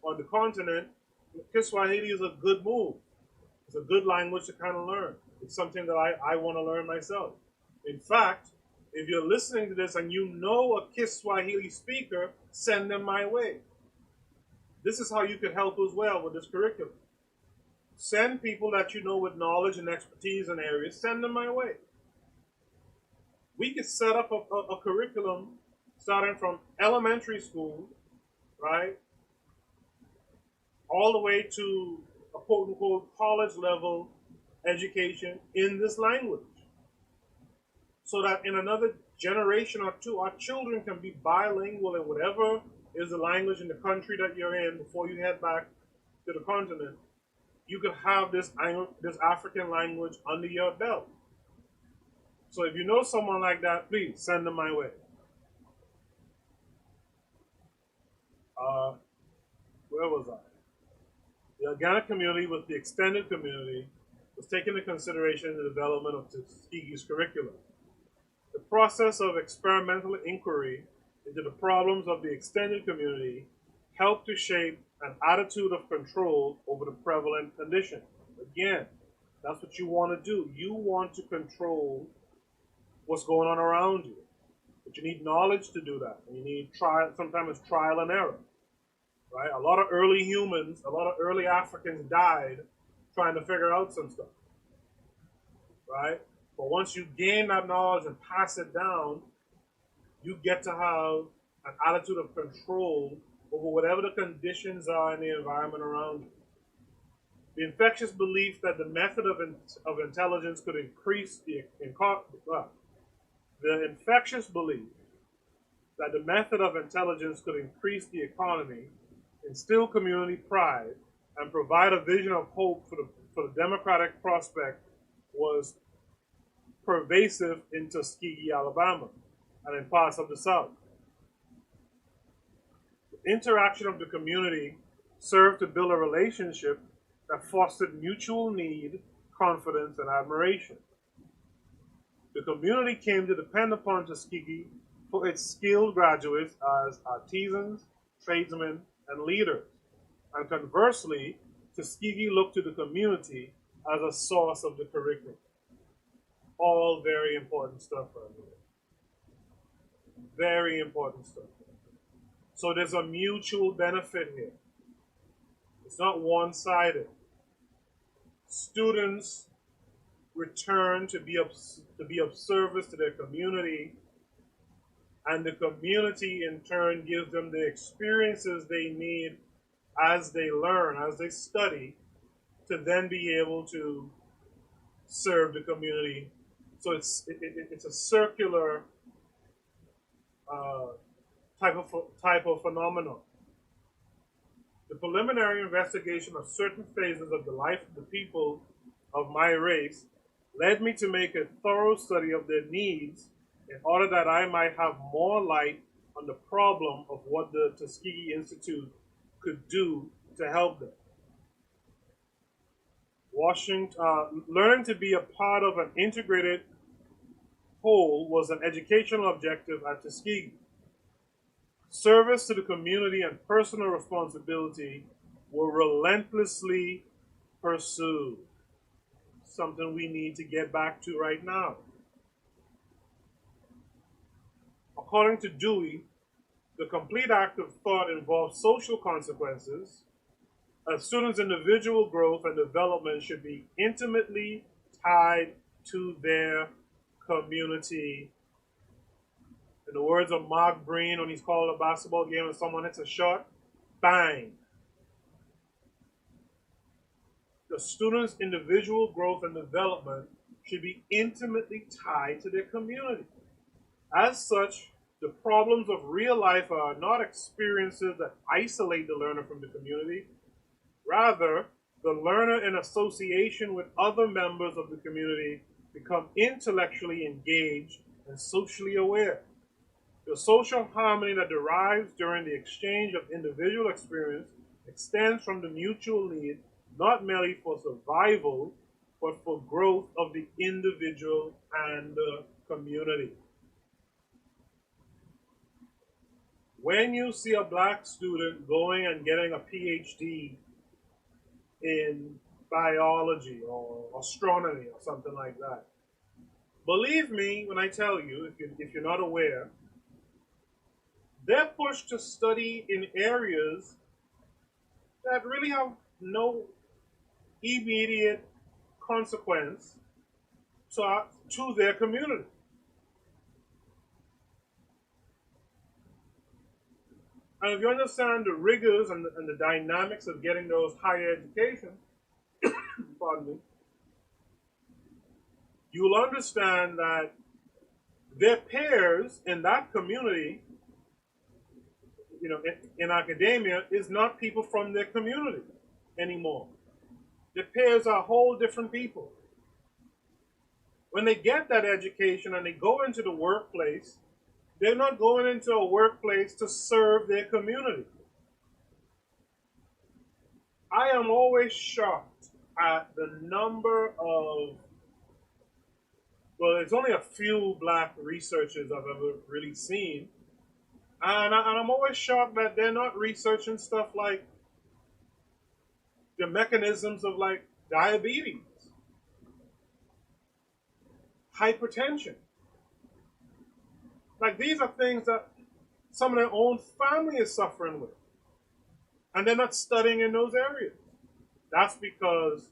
on the continent. Kiswahili is a good move. It's a good language to kind of learn. It's something that I want to learn myself. In fact, if you're listening to this and you know a Kiswahili speaker, send them my way. This is how you could help as well with this curriculum. Send people that you know with knowledge and expertise in areas, send them my way. We could set up a curriculum starting from elementary school, right, all the way to a quote unquote college level education in this language. So that in another generation or two, our children can be bilingual in whatever is the language in the country that you're in before you head back to the continent. you could have this African language under your belt. So if you know someone like that, please send them my way. Uh, where was I? The organic community with the extended community was taken into consideration in the development of Tuskegee's curriculum. The process of experimental inquiry into the problems of the extended community helped to shape an attitude of control over the prevalent condition. Again, that's what you want to do. You want to control what's going on around you. But you need knowledge to do that. And you need trial, sometimes it's trial and error. Right? A lot of early humans, a lot of early Africans died trying to figure out some stuff. Right? But once you gain that knowledge and pass it down, you get to have an attitude of control over whatever the conditions are in the environment around you. The infectious belief that the method of intelligence could increase the infectious belief that the method of intelligence could increase the economy, instill community pride, and provide a vision of hope for the democratic prospect was pervasive in Tuskegee, Alabama, and in parts of the South. The interaction of the community served to build a relationship that fostered mutual need, confidence, and admiration. The community came to depend upon Tuskegee for its skilled graduates as artisans, tradesmen, and leaders. And conversely, Tuskegee looked to the community as a source of the curriculum. All very important stuff right here. Very important stuff. So there's a mutual benefit here. It's not one-sided. Students return to be of service to their community, and the community in turn gives them the experiences they need as they learn, as they study, to then be able to serve the community. So it's a circular uh, type of phenomenon. The preliminary investigation of certain phases of the life of the people of my race led me to make a thorough study of their needs in order that I might have more light on the problem of what the Tuskegee Institute could do to help them. Learning to be a part of an integrated whole was an educational objective at Tuskegee. Service to the community and personal responsibility were relentlessly pursued. Something we need to get back to right now. According to Dewey, the complete act of thought involves social consequences. A student's individual growth and development should be intimately tied to their community. In the words of Mark Breen, when he's calling a basketball game and someone hits a shot, bang. The student's individual growth and development should be intimately tied to their community. As such, the problems of real life are not experiences that isolate the learner from the community. Rather, the learner in association with other members of the community become intellectually engaged and socially aware. The social harmony that derives during the exchange of individual experience extends from the mutual need not merely for survival, but for growth of the individual and the community. When you see a black student going and getting a PhD in biology or astronomy or something like that, believe me when I tell you, if you're not aware, they're pushed to study in areas that really have no immediate consequence to their community. And if you understand the rigors and the dynamics of getting those higher education, pardon me, you will understand that their peers in that community, in academia, is not people from their community anymore. Their peers are whole different people. When they get that education and they go into the workplace, they're not going into a workplace to serve their community. I am always shocked at the number of, well, there's only a few black researchers I've ever really seen. And I'm always shocked that they're not researching stuff like the mechanisms of like diabetes, hypertension. Like these are things that some of their own family is suffering with. And they're not studying in those areas. That's because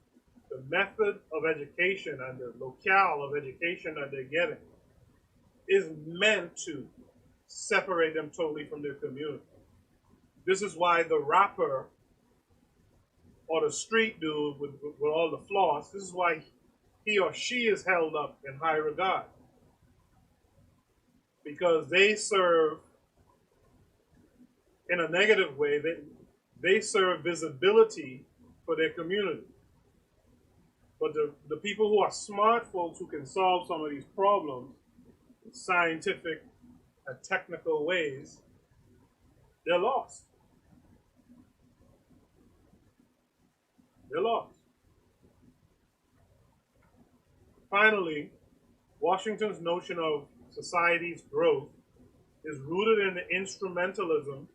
the method of education and the locale of education that they're getting is meant to separate them totally from their community. This is why the rapper or the street dude with all the floss, this is why he or she is held up in high regard. Because they serve in a negative way, they serve visibility for their community. But the people who are smart folks who can solve some of these problems in scientific and technical ways, they're lost. They're lost. Finally, Washington's notion of society's growth is rooted in the instrumentalism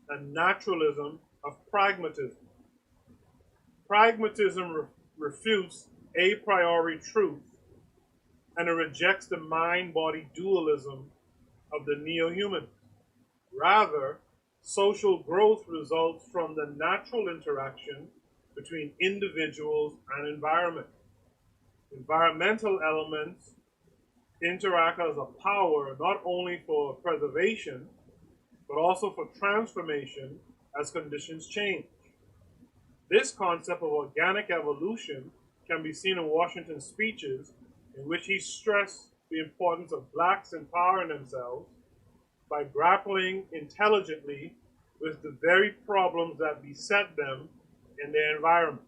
and naturalism of pragmatism. Pragmatism refutes a priori truth and it rejects the mind body dualism of the neo humanists. Rather, social growth results from the natural interaction between individuals and environment. Environmental elements interact as a power not only for preservation, but also for transformation as conditions change. This concept of organic evolution can be seen in Washington's speeches, in which he stressed the importance of blacks empowering themselves by grappling intelligently with the very problems that beset them in their environments.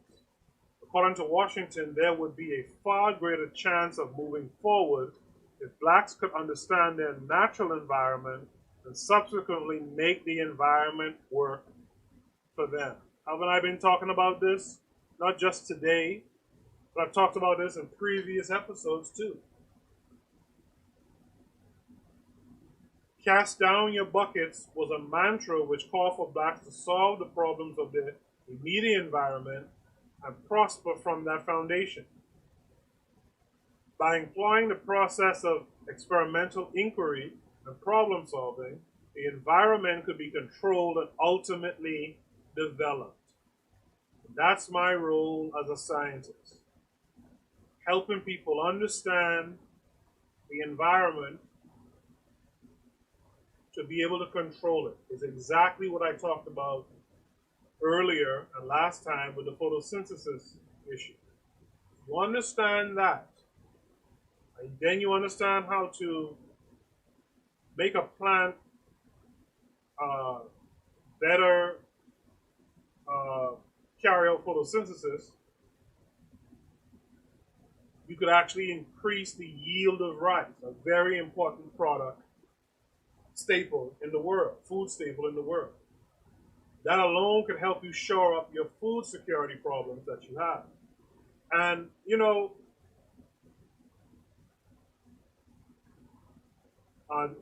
According to Washington, there would be a far greater chance of moving forward if blacks could understand their natural environment and subsequently make the environment work for them. Haven't I been talking about this? Not just today, but I've talked about this in previous episodes too. Cast down your buckets was a mantra which called for blacks to solve the problems of their immediate environment and prosper from that foundation. By employing the process of experimental inquiry and problem solving, the environment could be controlled and ultimately developed. That's my role as a scientist, helping people understand the environment to be able to control it is exactly what I talked about earlier and last time with the photosynthesis issue. You understand that, and then you understand how to make a plant uh, better carry out photosynthesis, you could actually increase the yield of rice, a very important product staple in the world, food staple in the world. That alone could help you shore up your food security problems that you have. And, you know,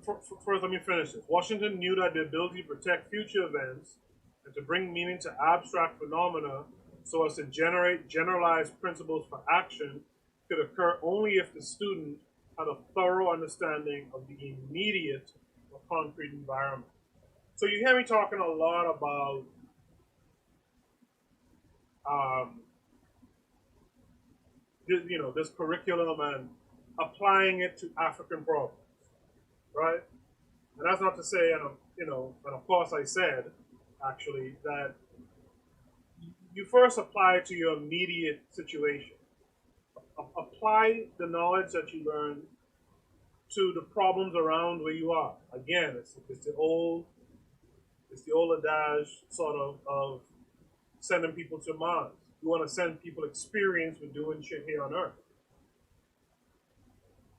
first let me finish this. Washington knew that the ability to protect future events and to bring meaning to abstract phenomena so as to generate generalized principles for action could occur only if the student had a thorough understanding of the immediate or concrete environment. So you hear me talking a lot about um, this curriculum and applying it to African problems, right? And that's not to say, and of course I said actually that you first apply it to your immediate situation. Apply the knowledge that you learn to the problems around where you are. Again, it's the old adage sort of sending people to Mars. You want to send people experience with doing shit here on Earth.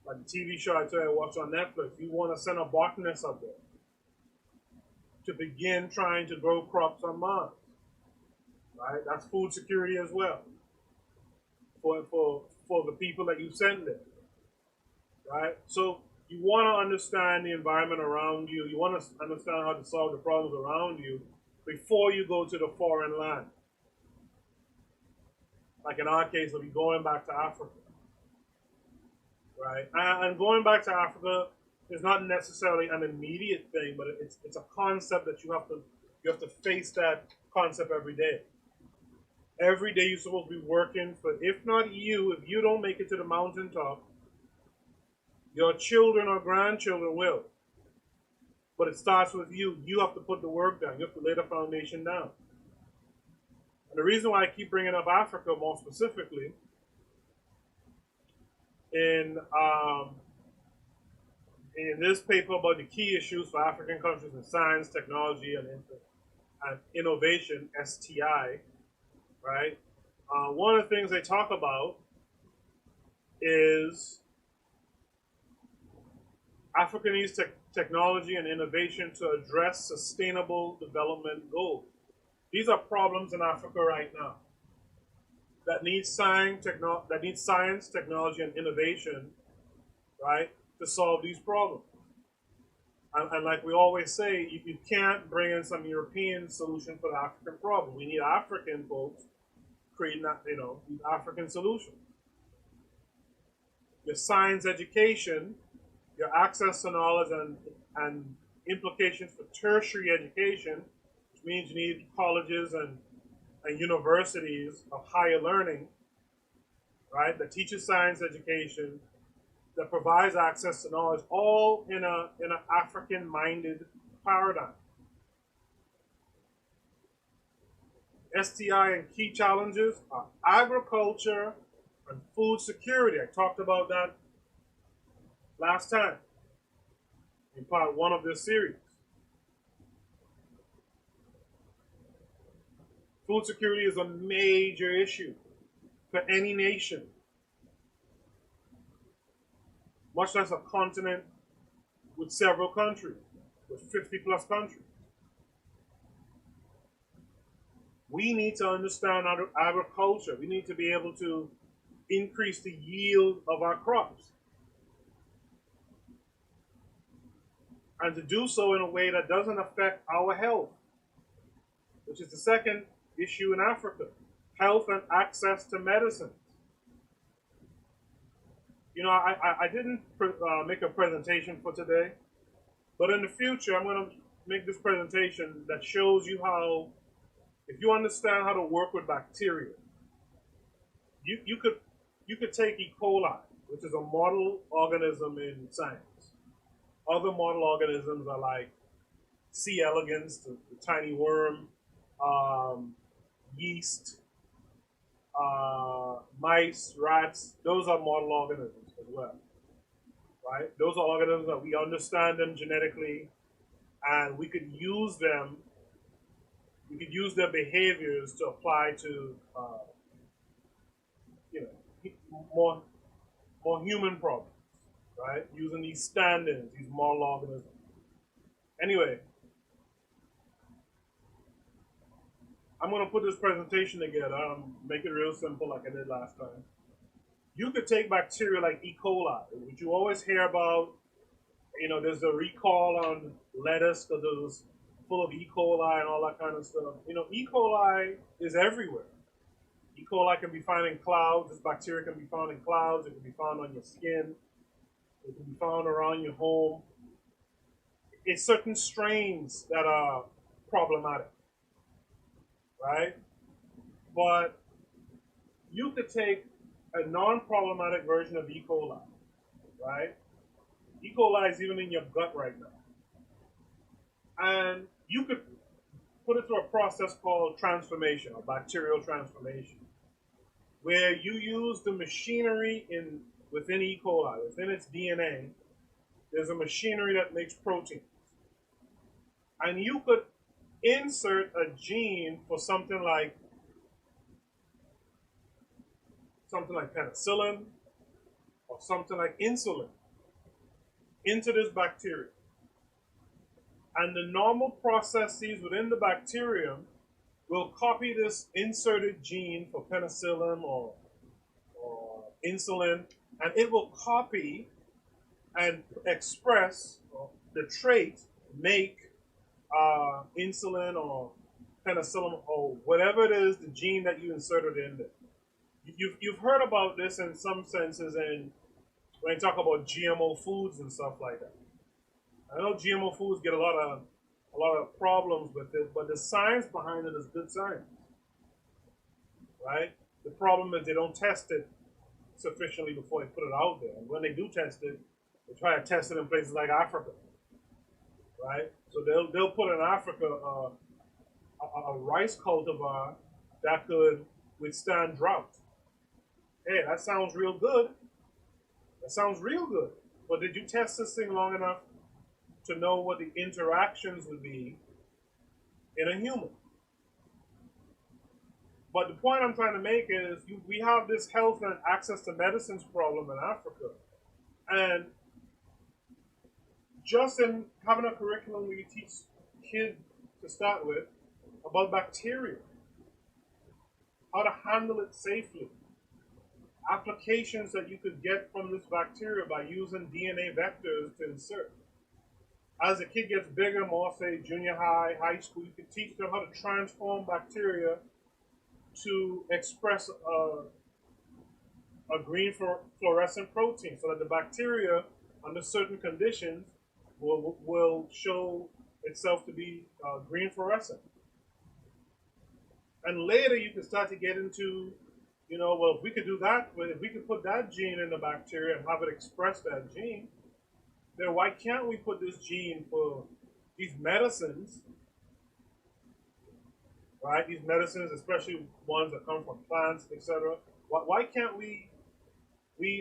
Like the TV show I tell you I watch on Netflix, you want to send a botanist up there to begin trying to grow crops on Mars. Right? That's food security as well for the people that you send there. Right? So you want to understand the environment around you. You want to understand how to solve the problems around you before you go to the foreign land. Like in our case, we'll be going back to Africa. Right? And going back to Africa is not necessarily an immediate thing, but it's a concept that you have to face that concept every day. Every day you're supposed to be working for, if not you, if you don't make it to the mountaintop, your children or grandchildren will. But it starts with you. You have to put the work down. You have to lay the foundation down. And the reason why I keep bringing up Africa more specifically, in this paper about the key issues for African countries in science, technology, and innovation, STI, right? One of the things they talk about is Africa needs technology and innovation to address sustainable development goals. These are problems in Africa right now that need science, technology, and innovation, right, to solve these problems. And like we always say, you can't bring in some European solution for the African problem. We need African folks creating that, these African solutions. Your science education, your access to knowledge and implications for tertiary education, which means you need colleges and universities of higher learning, right, that teaches science education, that provides access to knowledge, all in an African-minded paradigm. STI and key challenges are agriculture and food security. I talked about that last time in part one of this series. Food security is a major issue for any nation, much less a continent with several countries, with 50 plus countries. We need to understand agriculture. We need to be able to increase the yield of our crops. And to do so in a way that doesn't affect our health, which is the second issue in Africa, health and access to medicines. I didn't make a presentation for today, but in the future, I'm going to make this presentation that shows you how, if you understand how to work with bacteria, you could take E. coli, which is a model organism in science. Other model organisms are like C. elegans, the tiny worm, yeast, mice, rats. Those are model organisms as well, right? Those are organisms that we understand them genetically, and we could use them. We could use their behaviors to apply to, more human problems, right? Using these stand-ins, these model organisms. Anyway, I'm going to put this presentation together. Make it real simple like I did last time. You could take bacteria like E. coli, which you always hear about. There's a recall on lettuce because it was full of E. coli and all that kind of stuff. E. coli is everywhere. E. coli can be found in clouds. This bacteria can be found in clouds. It can be found on your skin. It can be found around your home. It's certain strains that are problematic, right? But you could take a non-problematic version of E. coli, right? E. coli is even in your gut right now. And you could put it through a process called transformation or bacterial transformation, where you use the machinery within E. coli, within its DNA, there's a machinery that makes proteins. And you could insert a gene for something like something like penicillin or something like insulin into this bacteria. And the normal processes within the bacterium will copy this inserted gene for penicillin or insulin, and it will copy and express the trait, make insulin or penicillin or whatever it is, the gene that you inserted in there. You've heard about this in some senses, and when you talk about GMO foods and stuff like that. I know GMO foods get a lot of problems with it, but the science behind it is good science, right? The problem is they don't test it sufficiently before they put it out there, and when they do test it, they try to test it in places like Africa, right? So they'll put in Africa a rice cultivar that could withstand drought. Hey, that sounds real good. That sounds real good. But did you test this thing long enough to know what the interactions would be in a human? But the point I'm trying to make is we have this health and access to medicines problem in Africa. And just in having a curriculum where you teach kids to start with about bacteria, how to handle it safely, applications that you could get from this bacteria by using DNA vectors to insert. As the kid gets bigger, more say junior high, high school, you can teach them how to transform bacteria to express a green fluorescent protein so that the bacteria, under certain conditions, will show itself to be green fluorescent. And later you can start to get into, well, if we could do that, if we could put that gene in the bacteria and have it express that gene, then why can't we put this gene for these medicines, right? These medicines, especially ones that come from plants, etc. Why can't we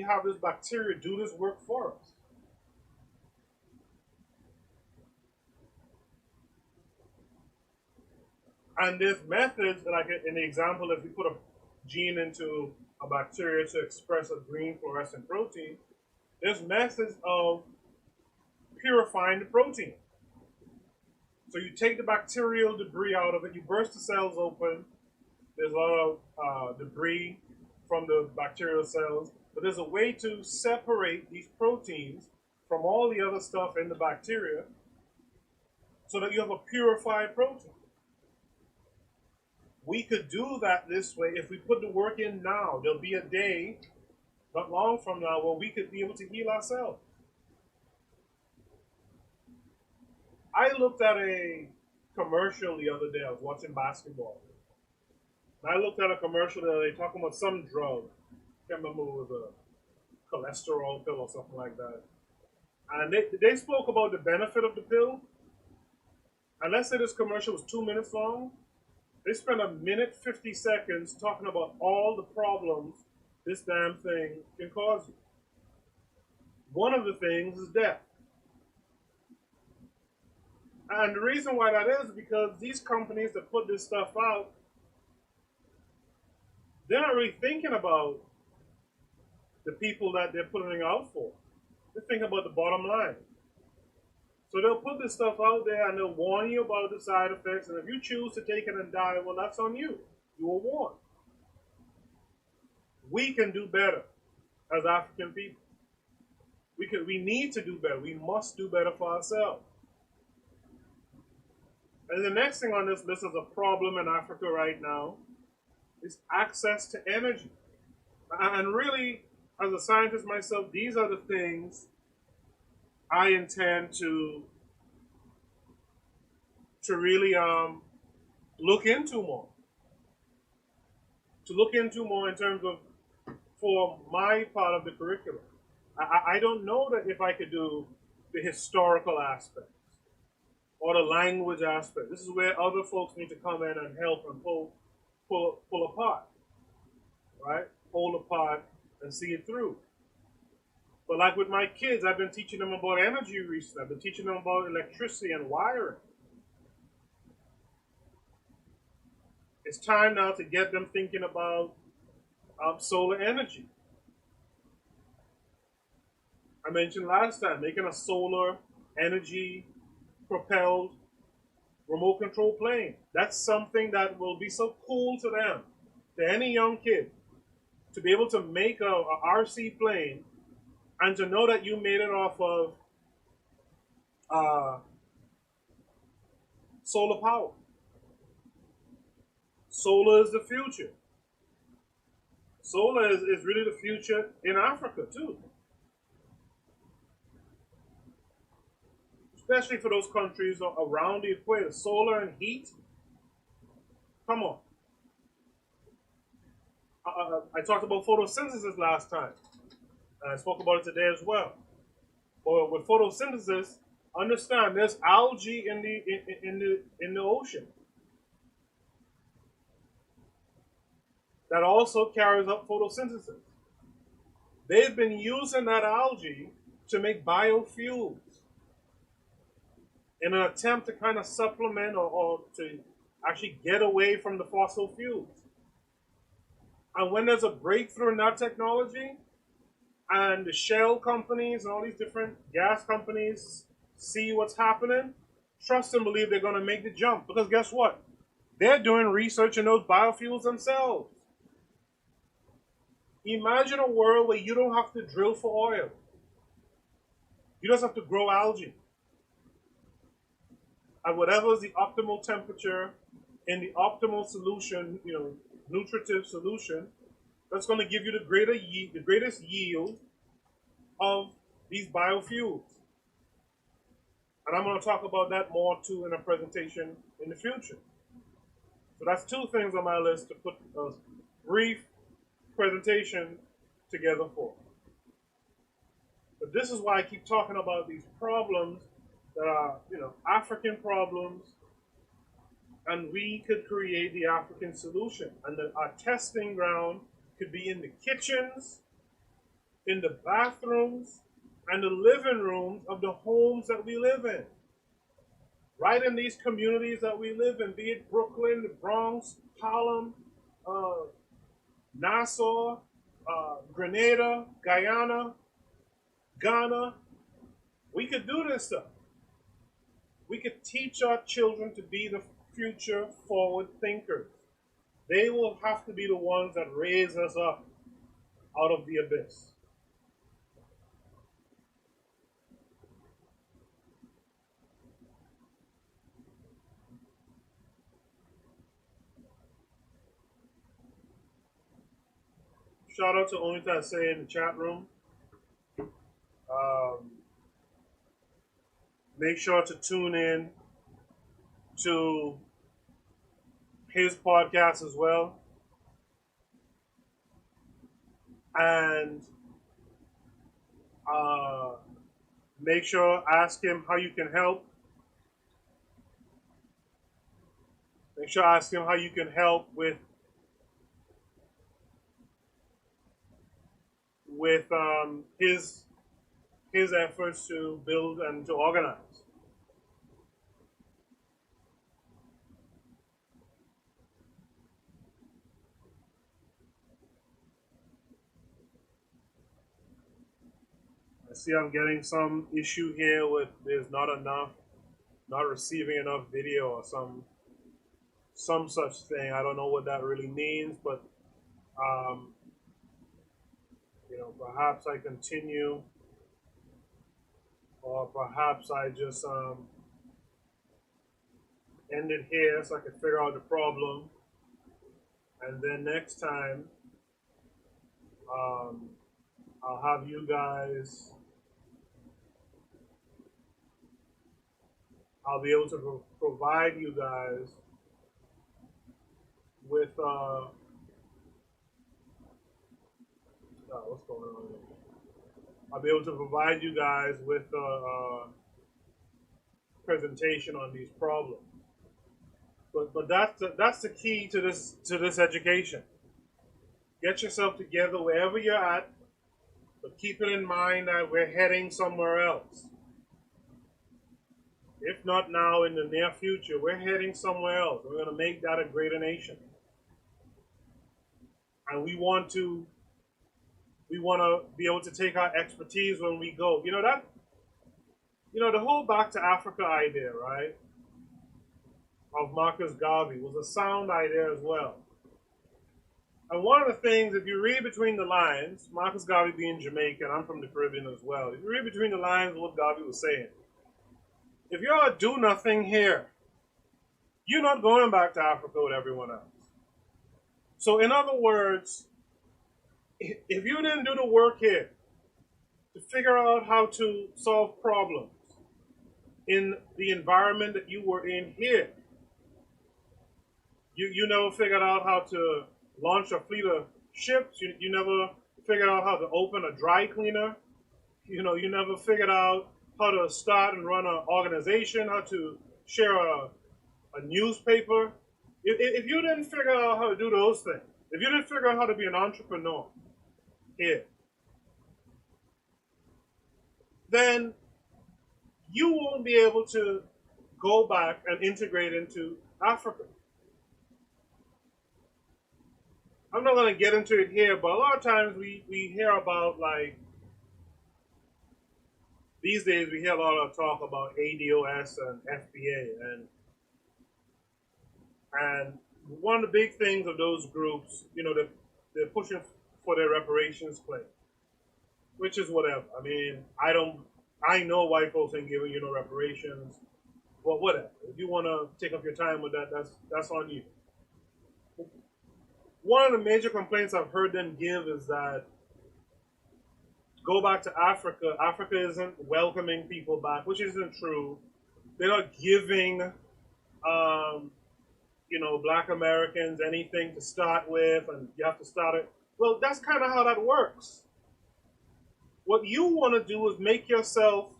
have this bacteria do this work for us? And there's methods, like in the example, if we put a gene into a bacteria to express a green fluorescent protein, there's methods of purifying the protein. So you take the bacterial debris out of it, you burst the cells open. There's a lot of debris from the bacterial cells, but there's a way to separate these proteins from all the other stuff in the bacteria so that you have a purified protein. We could do that this way if we put the work in now. There'll be a day, not long from now, where we could be able to heal ourselves. I looked at a commercial the other day. I was watching basketball. And I looked at a commercial that they talking about some drug. I can't remember what it was, a cholesterol pill or something like that. And they spoke about the benefit of the pill. And let's say this commercial was 2 minutes long. They spent a minute 50 seconds talking about all the problems this damn thing can cause you. One of the things is death. And the reason why that is because these companies that put this stuff out, they're not really thinking about the people that they're putting it out for. They're thinking about the bottom line. So they'll put this stuff out there and they'll warn you about the side effects. And if you choose to take it and die, well, that's on you. You were warned. We can do better as African people. We need to do better. We must do better for ourselves. And the next thing on this list is a problem in Africa right now is access to energy. And really, as a scientist myself, these are the things I intend to really look into more. To look into more in terms of for my part of the curriculum. I don't know that if I could do the historical aspects or the language aspect. This is where other folks need to come in and help and pull apart, right? Pull apart and see it through. But like with my kids, I've been teaching them about energy research. I've been teaching them about electricity and wiring. It's time now to get them thinking about solar energy. I mentioned last time making a solar energy propelled remote control plane. That's something that will be so cool to them, to any young kid, to be able to make a RC plane and to know that you made it off of uh, solar power. Solar is the future. Solar is really the future in Africa too, especially for those countries around the equator. Solar and heat, come on. I talked about photosynthesis last time, and I spoke about it today as well. But with photosynthesis, understand there's algae in the ocean that also carries up photosynthesis. They've been using that algae to make biofuels in an attempt to kind of supplement or to actually get away from the fossil fuels. And when there's a breakthrough in that technology, and the shell companies and all these different gas companies see what's happening, trust and believe they're going to make the jump. Because guess what? They're doing research in those biofuels themselves. Imagine a world where you don't have to drill for oil. You just have to grow algae. And whatever is the optimal temperature in the optimal solution, nutritive solution, that's going to give you the greatest yield of these biofuels. And I'm going to talk about that more too in a presentation in the future. So that's two things on my list to put a brief presentation together for. But this is why I keep talking about these problems that are, African problems, and we could create the African solution. And our testing ground could be in the kitchens, in the bathrooms, and the living rooms of the homes that we live in. Right in these communities that we live in, be it Brooklyn, the Bronx, Harlem, Nassau, Grenada, Guyana, Ghana, we could do this stuff. We could teach our children to be the future forward thinkers. They will have to be the ones that raise us up out of the abyss. Shout out to Onita Say in the chat room. Um, Make sure to tune in to his podcast as well. And uh, make sure ask him how you can help. Make sure ask him how you can help with his efforts to build and to organize. I see I'm getting some issue here with there's not receiving enough video or some such thing. I don't know what that really means, but um, perhaps I continue, or perhaps I just end it here so I can figure out the problem, and then next time um, I'll have you guys. I'll be able to provide you guys with what's going on here? I'll be able to provide you guys with a presentation on these problems. But that's the key to this education. Get yourself together wherever you're at, but keep it in mind that we're heading somewhere else. If not now, in the near future, we're heading somewhere else. We're going to make that a greater nation. and we want to be able to take our expertise when we go. The whole back to Africa idea, right, of Marcus Garvey was a sound idea as well. And one of the things, if you read between the lines, Marcus Garvey being Jamaican, I'm from the Caribbean as well. If you read between the lines of what Garvey was saying, if you're a do nothing here, you're not going back to Africa with everyone else. So, in other words, if you didn't do the work here to figure out how to solve problems in the environment that you were in here, you never figured out how to launch a fleet of ships. You never figured out how to open a dry cleaner. You never figured out how to start and run an organization, how to share a newspaper. If you didn't figure out how to do those things, if you didn't figure out how to be an entrepreneur here, then you won't be able to go back and integrate into Africa. I'm not going to get into it here, but a lot of times we hear about, like, these days we hear a lot of talk about ADOS and FBA, and one of the big things of those groups, they're pushing for their reparations claim, which is whatever. I mean, I know white folks ain't giving you no reparations, but whatever. If you want to take up your time with that, that's on you. One of the major complaints I've heard them give is that go back to Africa. Africa isn't welcoming people back, which isn't true. They're not giving, Black Americans anything to start with, and you have to start it. Well, that's kind of how that works. What you want to do is make yourself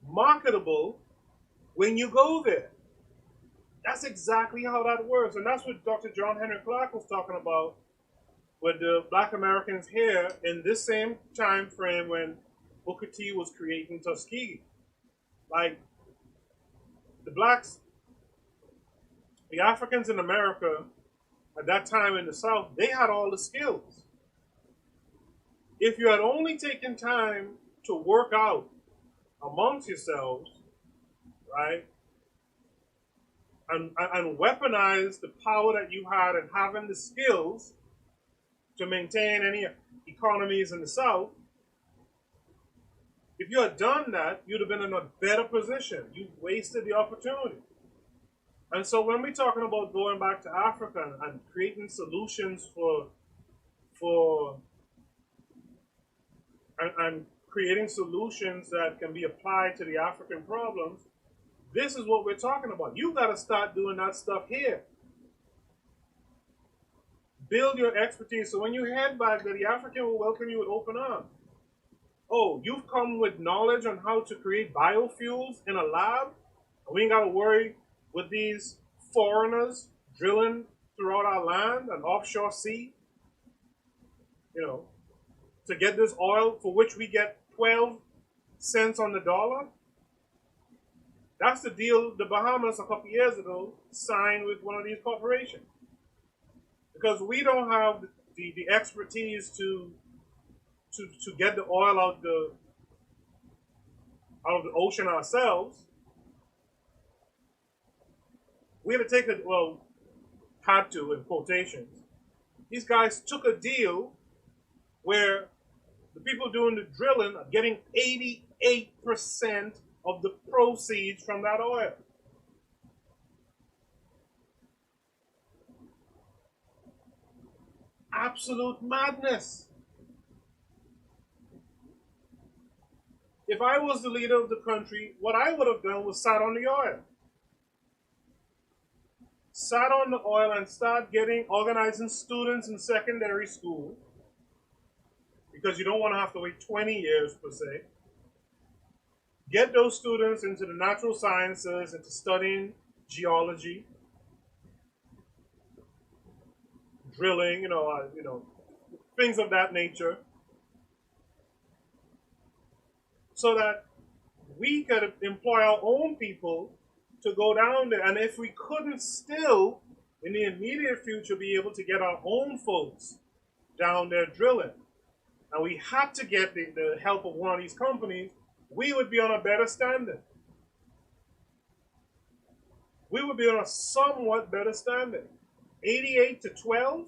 marketable when you go there. That's exactly how that works. And that's what Dr. John Henry Clark was talking about with the Black Americans here in this same time frame when Booker T was creating Tuskegee. Like, the Africans in America at that time in the South, they had all the skills. If you had only taken time to work out amongst yourselves, right, and weaponize the power that you had and having the skills to maintain any economies in the South, if you had done that, you'd have been in a better position. You wasted the opportunity. And so when we're talking about going back to Africa and creating solutions and creating solutions that can be applied to the African problems, this is what we're talking about. You got to start doing that stuff here. Build your expertise so when you head back, that the African will welcome you with open arms. Oh, you've come with knowledge on how to create biofuels in a lab? We ain't got to worry with these foreigners drilling throughout our land and offshore sea, to get this oil for which we get 12 cents on the dollar. That's the deal the Bahamas a couple years ago signed with one of these corporations. Because we don't have the expertise to get the oil out of the ocean ourselves. We had to take it, had to, in quotations. These guys took a deal where the people doing the drilling are getting 88% of the proceeds from that oil. Absolute madness. If I was the leader of the country, what I would have done was sat on the oil. Sat on the oil and start organizing students in secondary school, because you don't want to have to wait 20 years per se. Get those students into the natural sciences, into studying geology, drilling, things of that nature, so that we could employ our own people to go down there. And if we couldn't still in the immediate future, be able to get our own folks down there drilling, and we had to get the help of one of these companies, we would be on a better standing. We would be on a somewhat better standing. 88 to 12,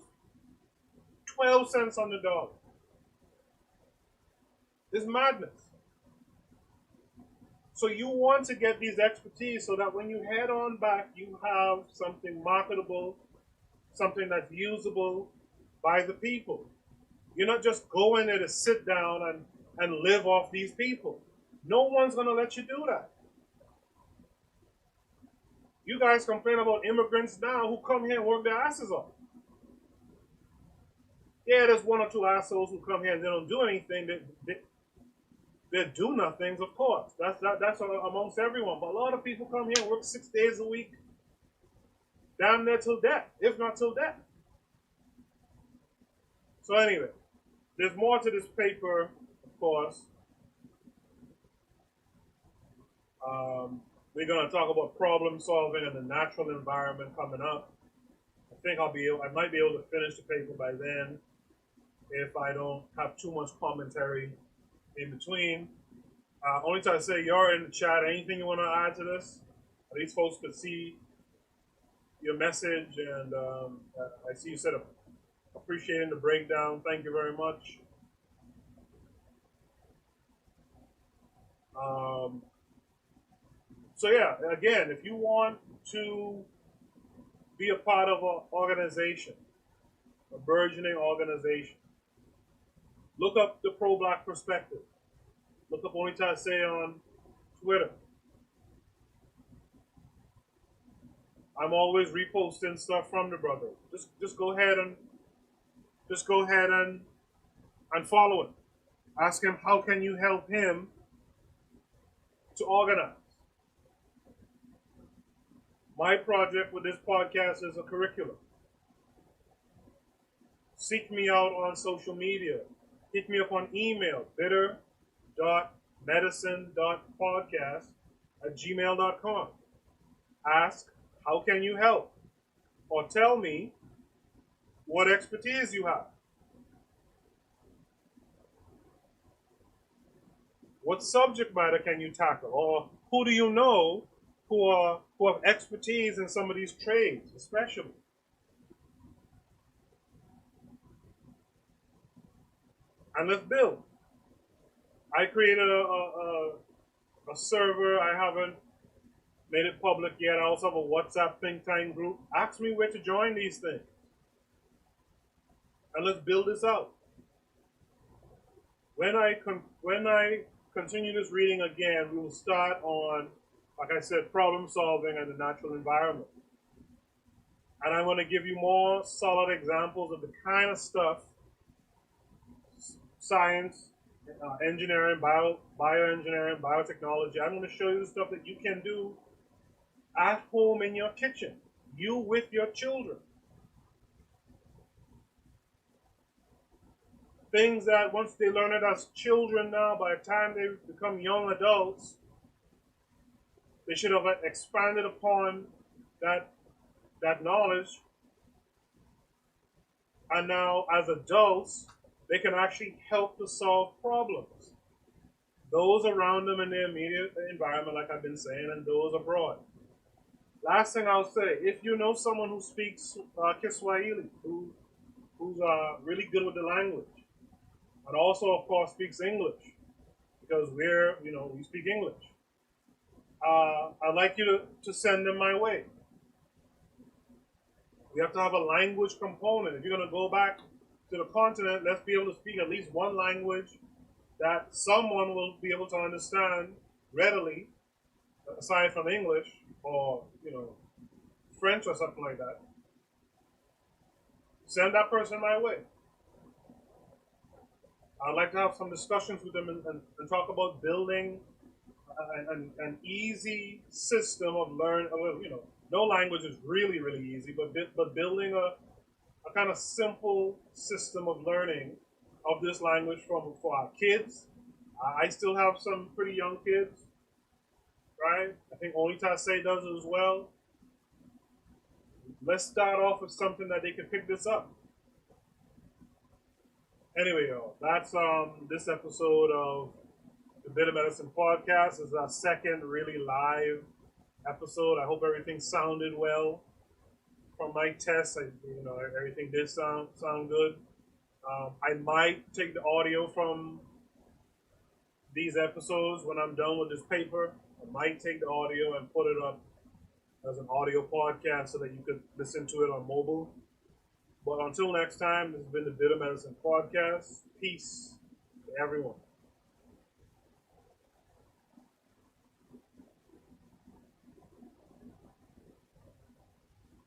12 cents on the dollar. It's madness. So you want to get these expertise so that when you head on back, you have something marketable, something that's usable by the people. You're not just going there to sit down and live off these people. No one's going to let you do that. You guys complain about immigrants now who come here and work their asses off. Yeah, there's one or two assholes who come here and they don't do anything. They do nothings, of course. That's amongst everyone. But a lot of people come here and work 6 days a week, down there till death, if not till death. So anyway, there's more to this paper, of course. We're going to talk about problem solving in the natural environment coming up. I think I might be able to finish the paper by then if I don't have too much commentary in between. Only time I say you're in the chat. Anything you want to add to this? At least folks could see your message, and I see you said appreciating the breakdown. Thank you very much. So yeah, again, if you want to be a part of an organization, a burgeoning organization, look up the Pro-Black Perspective. Look up Only Say on Twitter. I'm always reposting stuff from the brother. Just go ahead and follow him. Ask him how can you help him to organize. My project with this podcast is a curricular. Seek me out on social media. Hit me up on email, bitter.medicine.podcast@gmail.com. Ask, how can you help? Or tell me what expertise you have. What subject matter can you tackle? Or who do you know who have expertise in some of these trades, especially? And let's build. I created a server. I haven't made it public yet. I also have a WhatsApp think tank group. Ask me where to join these things. And let's build this out. When I continue this reading again, we will start on, like I said, problem solving and the natural environment. And I'm going to give you more solid examples of the kind of stuff, science, engineering, bioengineering, biotechnology. I'm going to show you the stuff that you can do at home in your kitchen, you with your children. Things that once they learn it as children now, by the time they become young adults, they should have expanded upon that knowledge. And now as adults, they can actually help to solve problems. Those around them in their immediate environment, like I've been saying, and those abroad. Last thing I'll say, if you know someone who speaks Kiswahili, who's really good with the language, and also, of course, speaks English, because we speak English. I'd like you to send them my way. We have to have a language component. If you're going to go back to the continent, let's be able to speak at least one language that someone will be able to understand readily, aside from English or French or something like that. Send that person my way. I'd like to have some discussions with them and talk about building an easy system of learn. No language is really, really easy, but building a kind of simple system of learning of this language for our kids. I still have some pretty young kids, right? I think Only Say does it as well. let's start off with something that they can pick this up. Anyway, y'all, that's this episode of the Bit of Medicine podcast. Is our second really live episode. I hope everything sounded well from my tests. Everything did sound good. I might take the audio from these episodes when I'm done with this paper. I might take the audio and put it up as an audio podcast so that you could listen to it on mobile. But until next time, this has been the Bit of Medicine podcast. Peace to everyone.